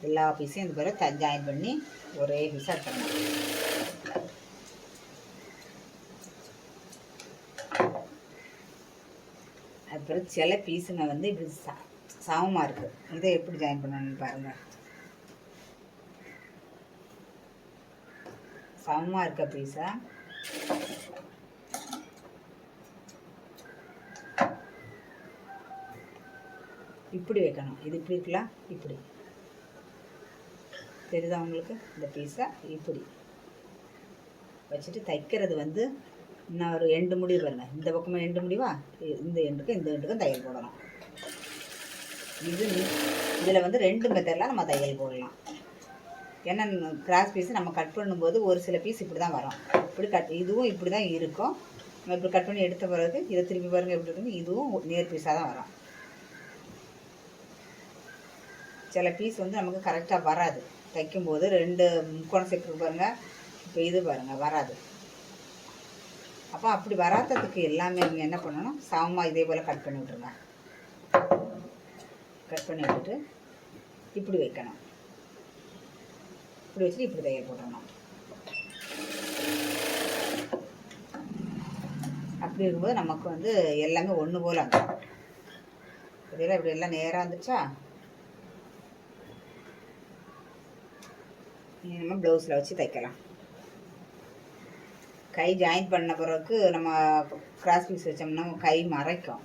எல்லா பீஸையும் இந்த பிறகு ஜாயின் பண்ணி ஒரே பீஸாக எடுத்துக்கணும். அது பிறகு சில பீஸுங்க வந்து இப்படி சமமாக இருக்குது. இதை எப்படி ஜாயின் பண்ணணும்னு பாருங்கள். சமமாக இருக்க பீஸா இப்படி வைக்கணும். இது இப்படி இருக்கலாம், இப்படி தெரியுதா உங்களுக்கு? இந்த பீஸை இப்படி வச்சுட்டு தைக்கிறது வந்து இன்னும் ஒரு 2 முடிவு பாருங்க. இந்த பக்கமாக 2 முடிவா, இந்த எண்டுக்கும் தையல் போடணும். இதில் வந்து 2 மெத்தட்லாம் நம்ம தையல் போடலாம். ஏன்னா கிராஸ் பீஸ் நம்ம கட் பண்ணும்போது ஒரு சில பீஸ் இப்படி தான் வரும். இப்படி இதுவும் இப்படி தான் இருக்கும். நம்ம இப்படி கட் பண்ணி எடுத்த பிறகு இதை திருப்பி பாருங்கள் எப்படி இருக்குன்னு. இதுவும் நேர் பீஸாக தான் வரும். சில பீஸ் வந்து நமக்கு கரெக்டாக வராது. தைக்கும்போது 2 முக்கோணம் சேர்த்து பாருங்கள். இப்போ இது பாருங்கள் வராது. அப்போ அப்படி வராததுக்கு எல்லாமே நீங்கள் என்ன பண்ணணும், சமமாக இதே போல் கட் பண்ணி விட்ருங்க. கட் பண்ணி விட்டுட்டு இப்படி வைக்கணும். இப்படி வச்சுட்டு இப்படி தையல் போட்டுடணும். அப்படி இருக்கும்போது நமக்கு வந்து எல்லாமே ஒன்று போல் வந்துடும். இதெல்லாம் இப்படி எல்லாம் நேராக வந்துச்சா, நம்ம ப்ளவுஸில் வச்சு தைக்கலாம். கை ஜாயின் பண்ண பிறகு நம்ம கிராஸ் பீஸ் வச்சோம்னா கை மறைக்கும்,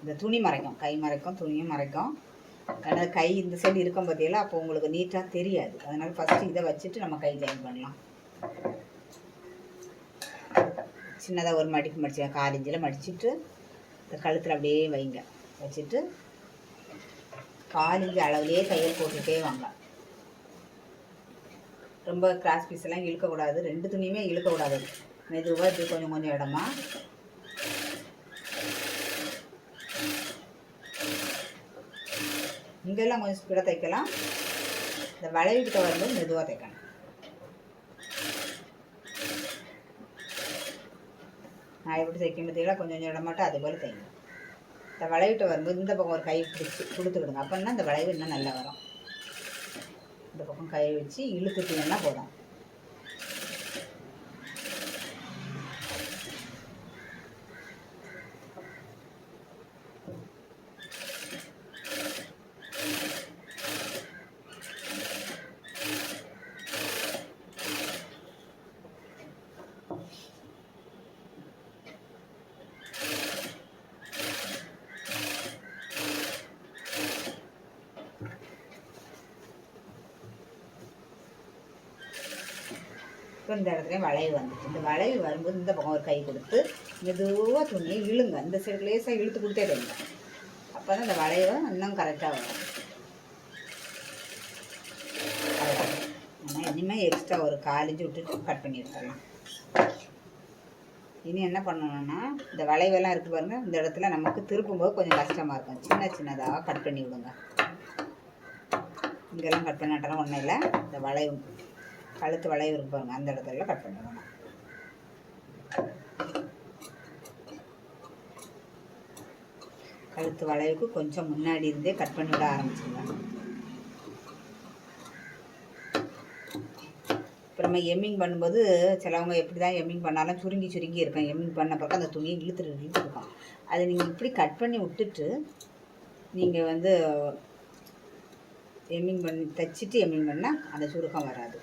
இந்த துணி மறைக்கும், கை மறைக்கும், துணியும் மறைக்கும். அதனால் கை இந்த சைடு இருக்கும் பார்த்தீங்களா, அப்போ உங்களுக்கு நீட்டாக தெரியாது. அதனால் ஃபஸ்ட்டு இதை வச்சுட்டு நம்ம கை ஜாயின் பண்ணலாம். சின்னதாக ஒரு மடிப்பு மடிச்சு 1/4 இன்ச்சில் மடிச்சுட்டு இந்த கழுத்தில் அப்படியே வைங்க. வச்சுட்டு 1/4 இன்ச்சு அளவுலேயே தையல் போட்டுகிட்டே வாங்க. ரொம்ப கிராஸ் பீஸ் எல்லாம் இழுக்கக்கூடாது, 2 துணியுமே இழுக்கக்கூடாது. மெதுவாக இப்படி கொஞ்சம் கொஞ்சம் இடமா இங்கெல்லாம் கொஞ்சம் ஸ்பீடாக தைக்கலாம். இந்த வளைவுகிட்ட வரும்போது மெதுவாக தைக்கணும். நான் எப்படி தைக்கும் பார்த்தீங்களா, கொஞ்சம் கொஞ்சம் இடமாட்டும் அதே போல் தைங்க. இந்த வளைவுகிட்ட வரும்போது இந்த பக்கம் ஒரு கை பிடிச்சி கொடுத்துக்கிடுங்க. அப்படின்னா இந்த வளைவு இன்னும் நல்லா வரும். இந்த பக்கம் கை வச்சு இழுத்துட்டீங்கன்னா போதும். இப்போ இந்த இடத்துல வளைவு வந்துச்சு. இந்த வளைவு வரும்போது இந்த பக்கம் ஒரு கை கொடுத்து மெதுவாக துணியை இழுங்க. இந்த சைடு லேசாக இழுத்து கொடுத்தே தைங்க. அப்போ தான் இந்த வளைவு இன்னும் கரெக்டாக வரும். ஆனால் இனிமேல் எக்ஸ்ட்ரா ஒரு 1/4 இன்ச்சு விட்டுட்டு கட் பண்ணி எடுத்துடலாம். இனி என்ன பண்ணணும்னா, இந்த வளைவெல்லாம் இருக்குது பாருங்கள், இந்த இடத்துல நமக்கு திருப்பும்போது கொஞ்சம் கஷ்டமாக இருக்கும். சின்ன சின்னதாக கட் பண்ணி விடுங்க. இங்கெல்லாம் கட் பண்ணாட்டெல்லாம் ஒன்றும் இல்லை. இந்த வளைவு கழுத்து வளைவு இருக்கு பாருங்க, அந்த இடத்துல கட் பண்ணிடணும். கழுத்து வளைவுக்கு கொஞ்சம் முன்னாடி இருந்தே கட் பண்ணி விட ஆரம்பிச்சுங்க. இப்போ நம்ம எம்மிங் பண்ணும்போது சிலவங்க எப்படி தான் எம்மிங் பண்ணாலும் சுருங்கி சுருங்கி இருக்கும். எம்மிங் பண்ண பிறகு அந்த துணியை இழுத்துருக்கும். அதை நீங்கள் இப்படி கட் பண்ணி விட்டுட்டு நீங்கள் வந்து எம்மிங் பண்ணி தைச்சிட்டு எம்மிங் பண்ணால் அந்த சுருக்கம் வராது.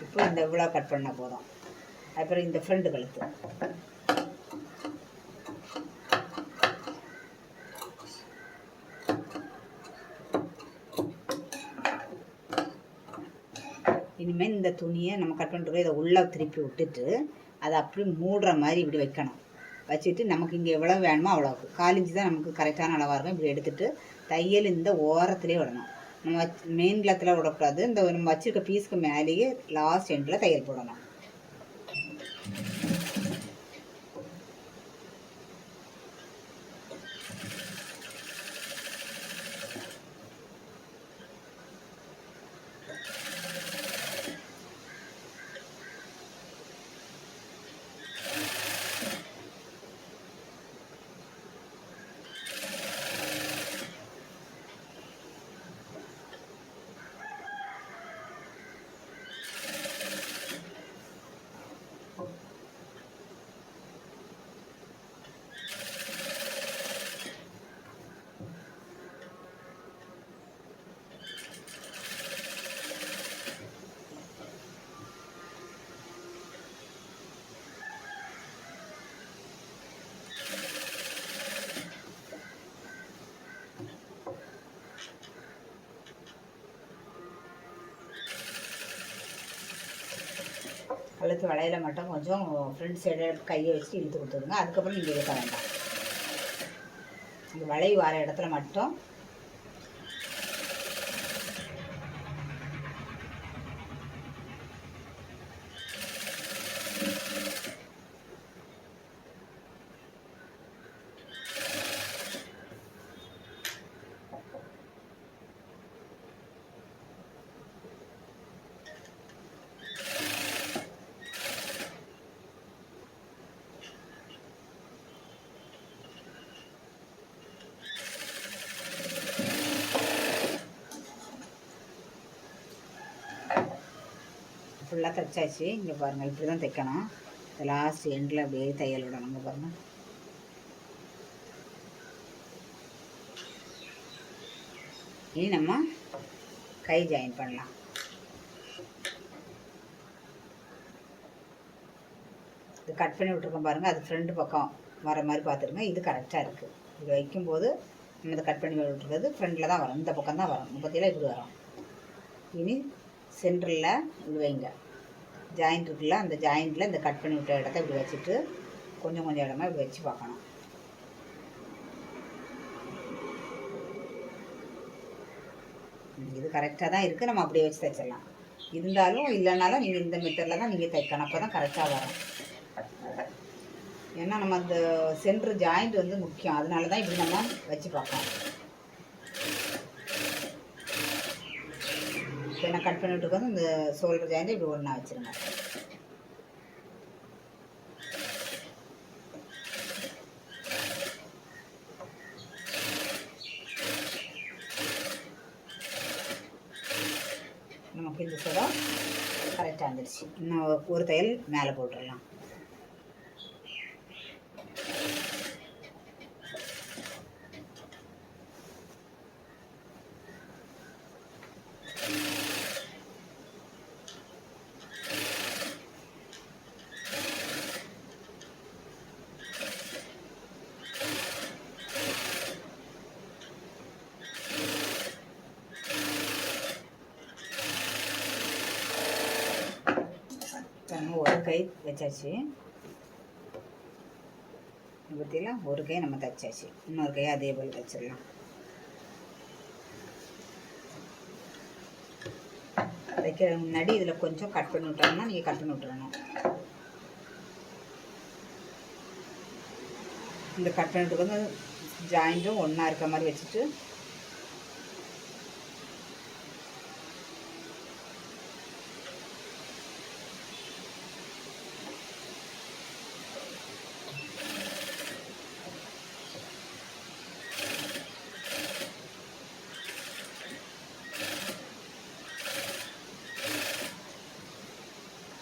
இப்போ இந்த இவ்வளோ கட் பண்ணால் போதும். அப்புறம் இந்த ஃப்ரண்ட் கழுத்து இனிமேல் இந்த துணியை நம்ம கட் பண்ணுறோம், இதை உள்ளே திருப்பி விட்டுட்டு அதை அப்படி மூடுற மாதிரி இப்படி வைக்கணும். வச்சுட்டு நமக்கு இங்கே எவ்வளோ வேணுமோ அவ்வளோக்கு 1/4 இன்ச்சு தான் நமக்கு கரெக்டான அளவாக இருக்கும். இப்படி எடுத்துகிட்டு தையல் இந்த ஓரத்துலேயே விடணும். நம்ம மெயின் கிளாத்தில் விடக்கூடாது. இந்த நம்ம வச்சுருக்க பீஸுக்கு மேலேயே லாஸ்ட் எண்டில் தையல் போடணும். கழுத்து வளையல மட்டும் கொஞ்சம் ஃப்ரண்ட் சைடு கையை வச்சு இழுத்து கொடுத்துருங்க. அதுக்கப்புறம் நீங்கள் இழுக்க வேண்டாம். இந்த வளைவு வர இடத்துல மட்டும் ஃபுல்லாக தைச்சாச்சு. இங்கே பாருங்கள், இப்படி தான் தைக்கணும். இந்த லாஸ்ட் எண்டில் அப்படியே தையல் விடணும். பாருங்கள், இனி நம்ம கை ஜாயின் பண்ணலாம். இது கட் பண்ணி விட்ருக்கோம் பாருங்கள், அது ஃப்ரண்ட் பக்கம் வர மாதிரி பார்த்துருங்க. இது கரெக்டாக இருக்குது. இது வைக்கும்போது நம்ம இதை கட் பண்ணி விட்டுருக்கிறது ஃப்ரண்டில் தான் வரும், இந்த பக்கம் தான் வரும். முப்பத்தியில் இப்படி வரும். இனி சென்டரில் இப்படி வைங்க. ஜாயிண்ட் இருக்குல்ல, அந்த ஜாயிண்டில் இந்த கட் பண்ணி விட்ட இடத்த இப்படி வச்சுட்டு கொஞ்சம் கொஞ்சம் இடமா இப்படி வச்சு பார்க்கணும். இது கரெக்டாக தான் இருக்குது. நம்ம அப்படியே வச்சு தைச்சிடலாம். இருந்தாலும் இல்லைனாலும் நீங்கள் இந்த மெத்தடில் தான் நீங்கள் தைக்கணும். அப்போ தான் கரெக்டாக வரும். ஏன்னா நம்ம அந்த சென்டர் ஜாயிண்ட் வந்து முக்கியம். அதனால தான் இப்படி நம்ம வச்சு பார்ப்போம். இப்போ நான் கட் பண்ணிட்டு இருக்கோம். இந்த ஷோல்டர் ஜாயிண்ட் இப்படி ஒன்றா வச்சுருங்க. நமக்கு இந்த சுடம் கரெக்டாக வந்துடுச்சு. இன்னும் ஒரு தையல் மேலே போட்டுடலாம். ஒரு கை வச்சாச்சு. பற்றிலாம் ஒரு கை நம்ம தைச்சாச்சு. இன்னொரு கை அதே போல் தைச்சிடலாம். தைக்கிற முன்னாடி இதில் கொஞ்சம் கட் பண்ணி விட்டோம்னா நீங்கள் கட் பண்ணி விட்டுறணும். இந்த கட் பண்ணிட்டு வந்து ஜாயிண்ட்டும் ஒன்றா இருக்க மாதிரி வச்சுட்டு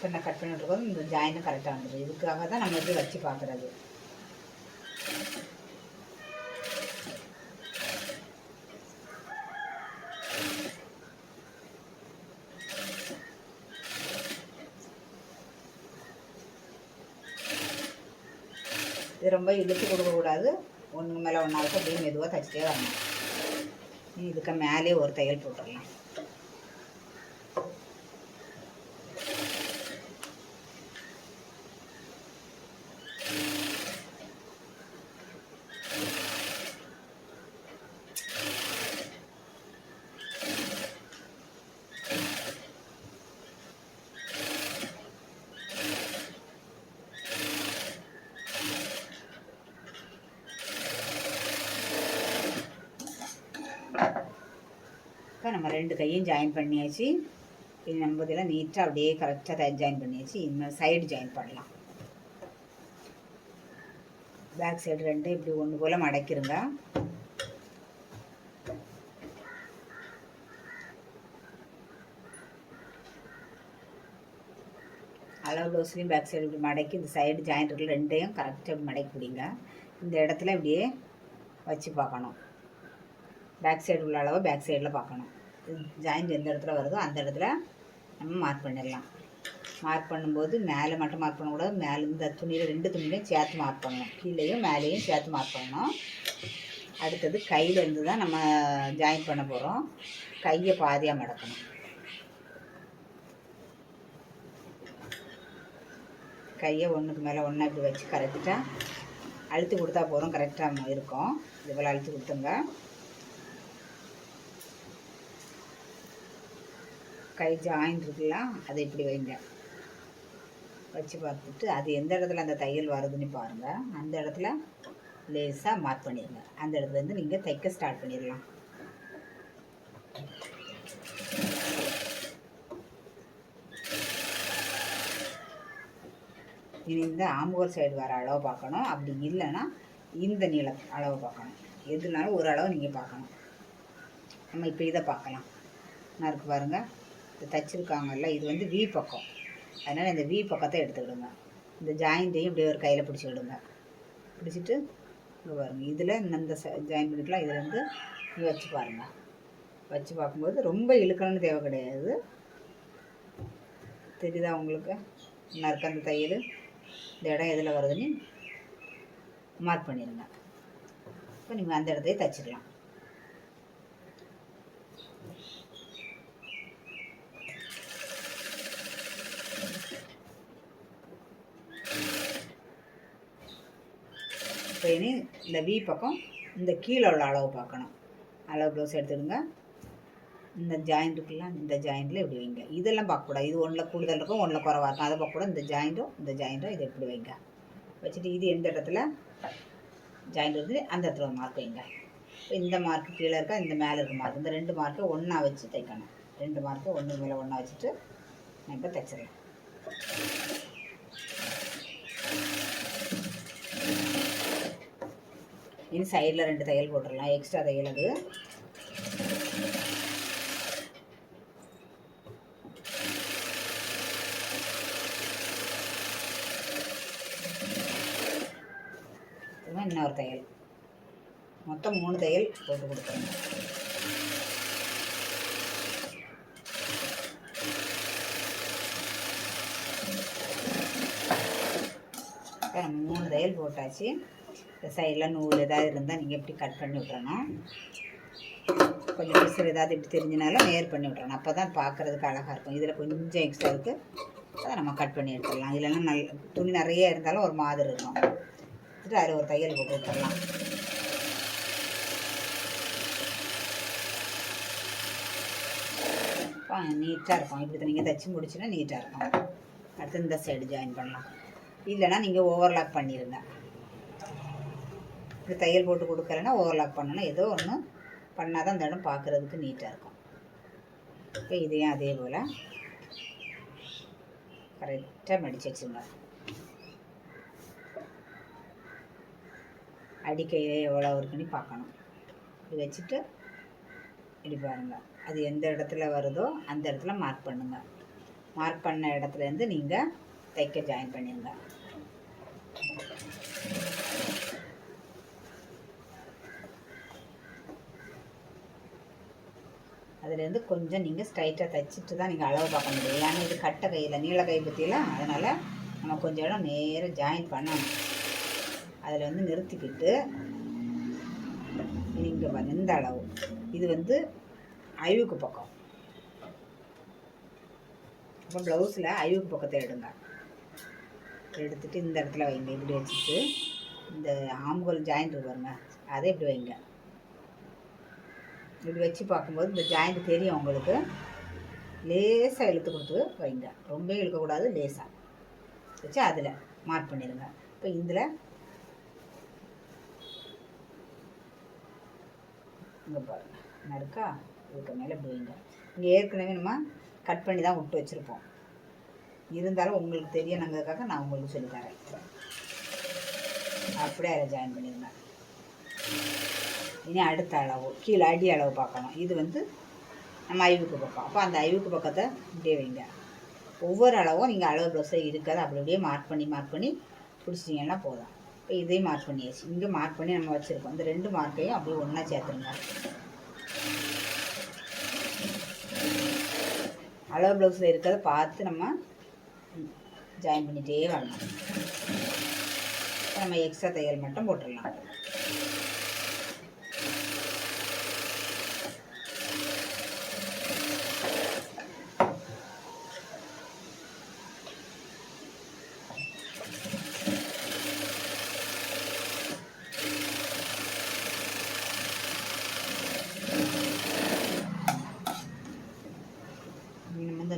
இப்போ நான் கட் பண்ணிட்டு இருக்கோம். இந்த ஜாயின்ட்டும் கரெக்டாக வந்துடும். இதுக்காக தான் நம்ம எப்படி வச்சு பார்க்குறது. இது ரொம்ப இழுத்து கொடுக்கக்கூடாது. ஒன்றுக்கு மேலே ஒன்றாவுக்கு அப்படியே மெதுவாக தைச்சிட்டே வரணும். இதுக்கு மேலே ஒரு தையல் போட்டுடலாம். இப்போ நம்ம ரெண்டு கையும் ஜாயின் பண்ணியாச்சு. இது நம்ம இதெல்லாம் நீட்டாக அப்படியே கரெக்டாக ஜாயின் பண்ணியாச்சு. இன்னும் சைடு ஜாயின் பண்ணலாம். பேக் சைடு ரெண்டு இப்படி ஒன்று போல் மடக்கிருங்க. அளவு ப்ளவுஸ்லையும் பேக் சைடு இப்படி மடக்கி இந்த சைடு ஜாயிண்ட் இருக்கிற ரெண்டையும் கரெக்டாக இப்படி மடக்கி பிடிங்க. இந்த இடத்துல இப்படியே வச்சு பார்க்கணும். பேக் சைடு உள்ள அளவை பேக் சைடில் பார்க்கணும். ஜாயிண்ட் எந்த இடத்துல வருதோ அந்த இடத்துல நம்ம மார்க் பண்ணிடலாம். மார்க் பண்ணும்போது மேலே மட்டும் மார்க் பண்ணக்கூடாது. மேலே இந்த துணியில் ரெண்டு துணியிலையும் சேர்த்து மார்க் பண்ணணும். கீழேயும் மேலேயும் சேர்த்து மார்க் பண்ணணும். அடுத்தது கையிலேருந்து தான் நம்ம ஜாயின் பண்ண போகிறோம். கையை பாதியாக மடக்கணும். கையை ஒன்றுக்கு மேலே ஒன்றா இப்படி வச்சு கரெக்டாக அழுத்தி கொடுத்தா போதும். கரெக்டாக இருக்கும். இது போல் அழுத்தி கொடுத்துங்க. கை ஜாயின் இருக்குல்ல, அதை இப்படி வைங்க. வச்சு பார்த்துட்டு அது எந்த இடத்துல அந்த தையல் வருதுன்னு பாருங்கள். அந்த இடத்துல லேசாக மார்க் பண்ணிடுங்க. அந்த இடத்துலேருந்து நீங்கள் தைக்க ஸ்டார்ட் பண்ணிடலாம். இனி இந்த ஆம்பூர் சைடு வர அளவு பார்க்கணும். அப்படி இல்லைன்னா இந்த நீள அளவு பார்க்கணும். எதுனாலும் ஒரு அளவு நீங்கள் பார்க்கணும். நம்ம இப்போ இதை பார்க்கலாம். நான் இருக்கு பாருங்கள், இது தைச்சிருக்காங்கல்ல, இது வந்து வி பக்கம். அதனால் இந்த வி பக்கத்தை எடுத்துக்கிடுங்க. இந்த ஜாயிண்ட்டையும் இப்படியே ஒரு கையில் பிடிச்சிக்கிடுங்க. பிடிச்சிட்டு இங்கே பாருங்கள், இதில் இந்த ஜாயின் பண்ணிக்கலாம். இதில் வந்து வச்சு பாருங்கள். வச்சு பார்க்கும்போது ரொம்ப இழுக்கணும்னு தேவை கிடையாது. தெரியுதா உங்களுக்கு? இன்னும் இருக்க அந்த தையல் இந்த இடம் எதில் வருதுன்னு மார்க் பண்ணிடுங்க. இப்போ நீங்கள் அந்த இடத்தையே தைச்சிக்கலாம். இப்போ இனி இந்த வி பக்கம் இந்த கீழே உள்ள அளவு பார்க்கணும். அளவு ப்ளவுஸ் எடுத்துடுங்க. இந்த ஜாயிண்ட் இருக்குல்லாம், இந்த ஜாயிண்டில் இப்படி வைங்க. இதெல்லாம் பார்க்கக்கூடாது. இது ஒன்றில் கூடுதல் இருக்கும், ஒன்றில் குறைவா இருக்கும். அதை பார்க்கக்கூடாது. இந்த ஜாயிண்ட்டும் இதை இப்படி வைங்க. வச்சுட்டு இது எந்த இடத்துல ஜாயிண்ட் வந்து அந்த இடத்துல ஒரு மார்க் வைங்க. இப்போ இந்த மார்க்கு கீழே இருக்கா, இந்த மேலே இருக்க மார்க், இந்த 2 மார்க்கை ஒன்றா வச்சு தைக்கணும். 2 மார்க்கை ஒன்று மேலே ஒன்றா வச்சுட்டு நான் இப்போ தைச்சிடலாம். இனி சைடில் 2 தையல் போட்டுடலாம். எக்ஸ்ட்ரா தையல் அது. இன்னொரு தையல், மொத்தம் 3 தையல் போட்டு கொடுத்துருங்க. இப்போ நம்ம 3 தையல் போட்டாச்சு. இந்த சைடில் நூல் ஏதாவது இருந்தால் நீங்கள் இப்படி கட் பண்ணி விட்றணும். கொஞ்சம் பிசுறு ஏதாவது இப்படி தெரிஞ்சினாலும் நேர் பண்ணி விட்றணும். அப்போ தான் பார்க்குறதுக்கு அழகாக இருக்கும். இதில் கொஞ்சம் எக்ஸ்ட்ரா இருக்குது, அதை நம்ம கட் பண்ணி எடுத்துடலாம். இல்லைன்னா துணி நிறைய இருந்தாலும் ஒரு மாதிரி இருக்கும். அதில் ஒரு தையல் போட்டு விட்டுடலாம். நீட்டாக இருக்கும். இப்படி நீங்கள் தைச்சி முடிச்சுன்னா நீட்டாக இருக்கும். அடுத்து இந்த சைடு ஜாயின் பண்ணலாம். இல்லைன்னா நீங்கள் ஓவர்லாக் பண்ணிடுங்க. இப்படி தையல் போட்டு கொடுக்கலன்னா ஓவர்லாக் பண்ணணும். ஏதோ ஒன்று பண்ணால் தான் அந்த இடம் பார்க்குறதுக்கு நீட்டாக இருக்கும். இப்போ இதையும் அதே போல் கரெக்டாக மடிச்சு வச்சுங்க. அடிக்கையிலே எவ்வளோ இருக்குன்னு பார்க்கணும். இப்படி வச்சுட்டு இப்படி பாருங்கள், அது எந்த இடத்துல வருதோ அந்த இடத்துல மார்க் பண்ணுங்கள். மார்க் பண்ண இடத்துலேருந்து நீங்கள் தைக்க ஜாயின் பண்ணிடுங்க. அதுலேருந்து கொஞ்சம் நீங்கள் ஸ்ட்ரைட்டாக தைச்சிட்டு தான் நீங்கள் அளவு பார்க்க முடியும். ஏன்னா இது கட்டை கையில் நீள கை பற்றிலாம், அதனால் நம்ம கொஞ்சம் இடம் நேராக ஜாயின் பண்ணணும். அதில் வந்து நிறுத்திக்கிட்டு நீங்கள் இந்த அளவு, இது வந்து அழிவுக்கு பக்கம். அப்போ ப்ளவுஸில் அழிவுக்கு பக்கத்தை எடுங்க. எடுத்துகிட்டு இந்த இடத்துல வைங்க. இப்படி வச்சுட்டு இந்த ஆம்புகள் ஜாயிண்ட் பாருங்க, அதை இப்படி வைங்க. இப்படி வச்சு பார்க்கும்போது இந்த ஜாயிண்ட் தெரியும் உங்களுக்கு. லேசாக இழுத்து கொடுத்து வைங்க. ரொம்ப இழுக்கக்கூடாது, லேசாக வச்சு அதில் மார்க் பண்ணிடுங்க. இப்போ இதில் இங்கே பாருங்கள், நறுக்கா இதுக்கு மேலே இப்படி வைங்க. இங்கே ஏற்கனவே நம்ம கட் பண்ணி தான் விட்டு வச்சுருப்போம். இருந்தாலும் உங்களுக்கு தெரியணுங்கிறதுக்காக நான் உங்களுக்கு சொல்லித்தரேன். அப்படியே அதை ஜாயின் பண்ணிடுங்க. இனி அடுத்த அளவு கீழே அடி அளவு பார்க்கணும். இது வந்து நம்ம ஐவுக்கு பக்கம். அப்போ அந்த ஐவுக்கு பக்கத்தை இப்படியே வைங்க. ஒவ்வொரு அளவும் நீங்கள் அளவு ப்ளவுஸில் இருக்கிறத அப்படி அப்படியே மார்க் பண்ணி பிடிச்சிட்டிங்கன்னா போதும். இப்போ இதையும் மார்க் பண்ணியாச்சு. இங்கே மார்க் பண்ணி நம்ம வச்சுருக்கோம். இந்த 2 மார்க்கையும் அப்படியே ஒன்றா சேர்த்துருங்க. அளவு ப்ளவுஸில் இருக்கிறத பார்த்து நம்ம ஜாயின் பண்ணிகிட்டே வரணும். நம்ம எக்ஸ்ட்ரா தையல் மட்டும் போட்டுடலாம்.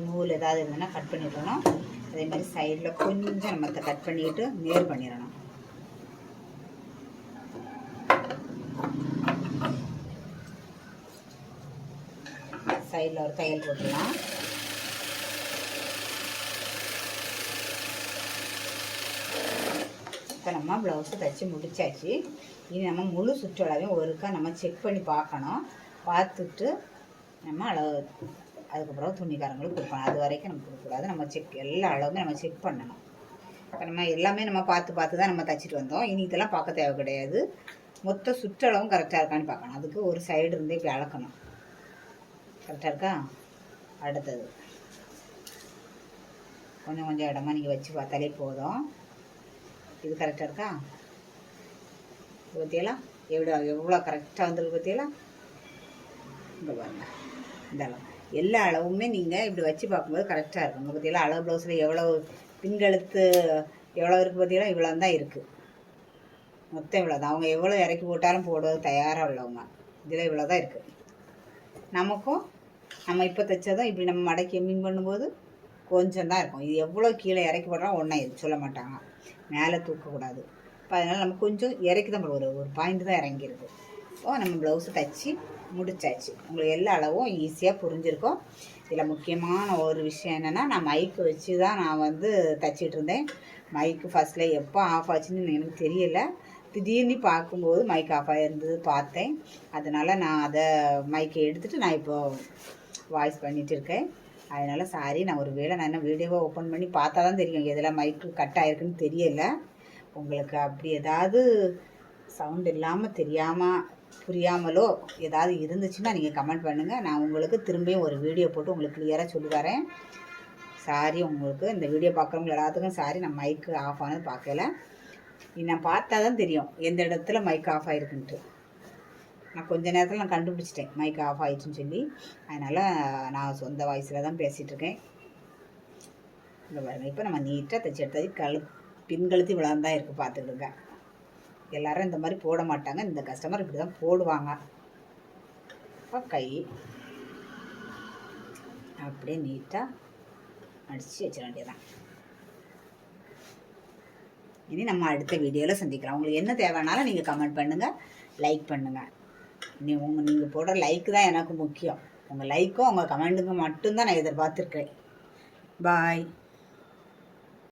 நூல் ஏதாவது இருந்ததுன்னா கட் பண்ணிடணும். அதே மாதிரி சைடில் கொஞ்சம் நம்ம கட் பண்ணிக்கிட்டு நேர் பண்ணிடணும். சைடில் ஒரு தையல் போட்டுடலாம். இப்போ நம்ம ப்ளவுஸை தைச்சி முடிச்சாச்சு. இனி நம்ம முழு சுற்றளவையும் ஒருக்கா நம்ம செக் பண்ணி பார்க்கணும். பார்த்துட்டு நம்ம அதுக்கப்புறம் துணிக்காரங்களுக்கு கொடுக்கணும். அது வரைக்கும் நம்ம கொடுக்கக்கூடாது. நம்ம எல்லா அளவுமே நம்ம செக் பண்ணணும். இப்போ நம்ம எல்லாமே நம்ம பார்த்து தான் நம்ம தைச்சிட்டு வந்தோம். இனி இதெல்லாம் பார்க்க தேவை கிடையாது. மொத்த சுற்றளவும் கரெக்டாக இருக்கான்னு பார்க்கணும். அதுக்கு ஒரு சைடு இருந்தே இப்படி அளக்கணும். கரெக்டாக இருக்கா? அடுத்தது கொஞ்சம் இடமா நீங்கள் வச்சு பார்த்தாலே போதும். இது கரெக்டாக இருக்கா? பற்றியெல்லாம் எவ்வளோ கரெக்டாக வந்துருக்கு பற்றியெல்லாம். இங்கே பாருங்க, இந்த அளவு எல்லா அளவுமே நீங்கள் இப்படி வச்சு பார்க்கும்போது கரெக்டாக இருக்கும். உங்கள் பற்றியெல்லாம் அளவு ப்ளவுஸில் எவ்வளோ பின்கழுத்து எவ்வளோ இருக்குது பற்றியெல்லாம் இவ்வளோ தான் இருக்குது. மொத்தம் இவ்வளோ தான். அவங்க எவ்வளோ இறக்கி போட்டாலும் போடுவது தயாராக உள்ளவங்க. இதில் இவ்வளோ தான் இருக்குது. நமக்கும் நம்ம இப்போ தைச்சதும் இப்படி நம்ம மடக்கி எம்மிங் பண்ணும்போது கொஞ்சம் தான் இருக்கும். இது எவ்வளோ கீழே இறக்கி போட்டாலும் ஒன்றா சொல்ல மாட்டாங்க, மேலே தூக்கக்கூடாது. இப்போ அதனால் நம்ம கொஞ்சம் இறக்கி தான் போடுவோம். ஒரு பாயிண்ட் தான் இறங்கியிருக்கு. இப்போ நம்ம ப்ளவுஸு தைச்சி முடிச்சாச்சு. உங்களுக்கு எல்லா அளவும் ஈஸியாக புரிஞ்சிருக்கும். இதில் முக்கியமான ஒரு விஷயம் என்னென்னா, நான் மைக்கு வச்சு தான் நான் வந்து தைச்சிட்டு இருந்தேன். மைக்கு ஃபஸ்ட்டில் எப்போ ஆஃப் ஆச்சுன்னு எனக்கு தெரியல. திடீர்னு பார்க்கும்போது மைக் ஆஃப் ஆகிருந்தது பார்த்தேன். அதனால் நான் அதை மைக்கை எடுத்துகிட்டு நான் இப்போது வாய்ஸ் பண்ணிகிட்டு இருக்கேன். அதனால் சாரி, நான் ஒரு வேளை நான் என்ன வீடியோவை ஓப்பன் பண்ணி பார்த்தா தான் தெரியும் எதில் மைக்கு கட் ஆகிருக்குன்னு தெரியலை. உங்களுக்கு அப்படி ஏதாவது சவுண்ட் இல்லாமல் தெரியாமல் புரியாமலோ ஏதாவது இருந்துச்சுன்னா நீங்கள் கமெண்ட் பண்ணுங்கள். நான் உங்களுக்கு திரும்பியும் ஒரு வீடியோ போட்டு உங்களுக்கு கிளியராக சொல்லி தரேன். சாரி, உங்களுக்கு இந்த வீடியோ பார்க்குறவங்க எல்லாத்துக்கும் சாரி. நான் மைக்கு ஆஃப் ஆனது பார்க்கல. நான் பார்த்தா தான் தெரியும் எந்த இடத்துல மைக் ஆஃப் ஆகிருக்குன்ட்டு. நான் கொஞ்ச நேரத்தில் நான் கண்டுபிடிச்சிட்டேன் மைக் ஆஃப் ஆகிடுச்சின்னு சொல்லி. அதனால் நான் சொந்த வாய்ஸில் தான் பேசிகிட்ருக்கேன். இங்கே பாருங்கள், இப்போ நம்ம நீட்டாக தைச்சி எடுத்தாச்சு. பின்கழுத்து விழாந்தான் இருக்குது, பார்த்துக்கிடுங்க. எல்லோரும் இந்த மாதிரி போட மாட்டாங்க. இந்த கஸ்டமர் இப்படி தான் போடுவாங்க. இப்போ கை அப்படியே நீட்டாக அடித்து வச்சிட வேண்டியதான். இனி நம்ம அடுத்த வீடியோவில் சந்திக்கலாம். உங்களுக்கு என்ன தேவைனாலும் நீங்கள் கமெண்ட் பண்ணுங்கள், லைக் பண்ணுங்கள். நீங்கள் போடுற லைக் தான் எனக்கு முக்கியம். உங்கள் லைக்கும் உங்கள் கமெண்ட்டுங்க மட்டும்தான் நான் எதிர்பார்த்துருக்கேன். பாய்.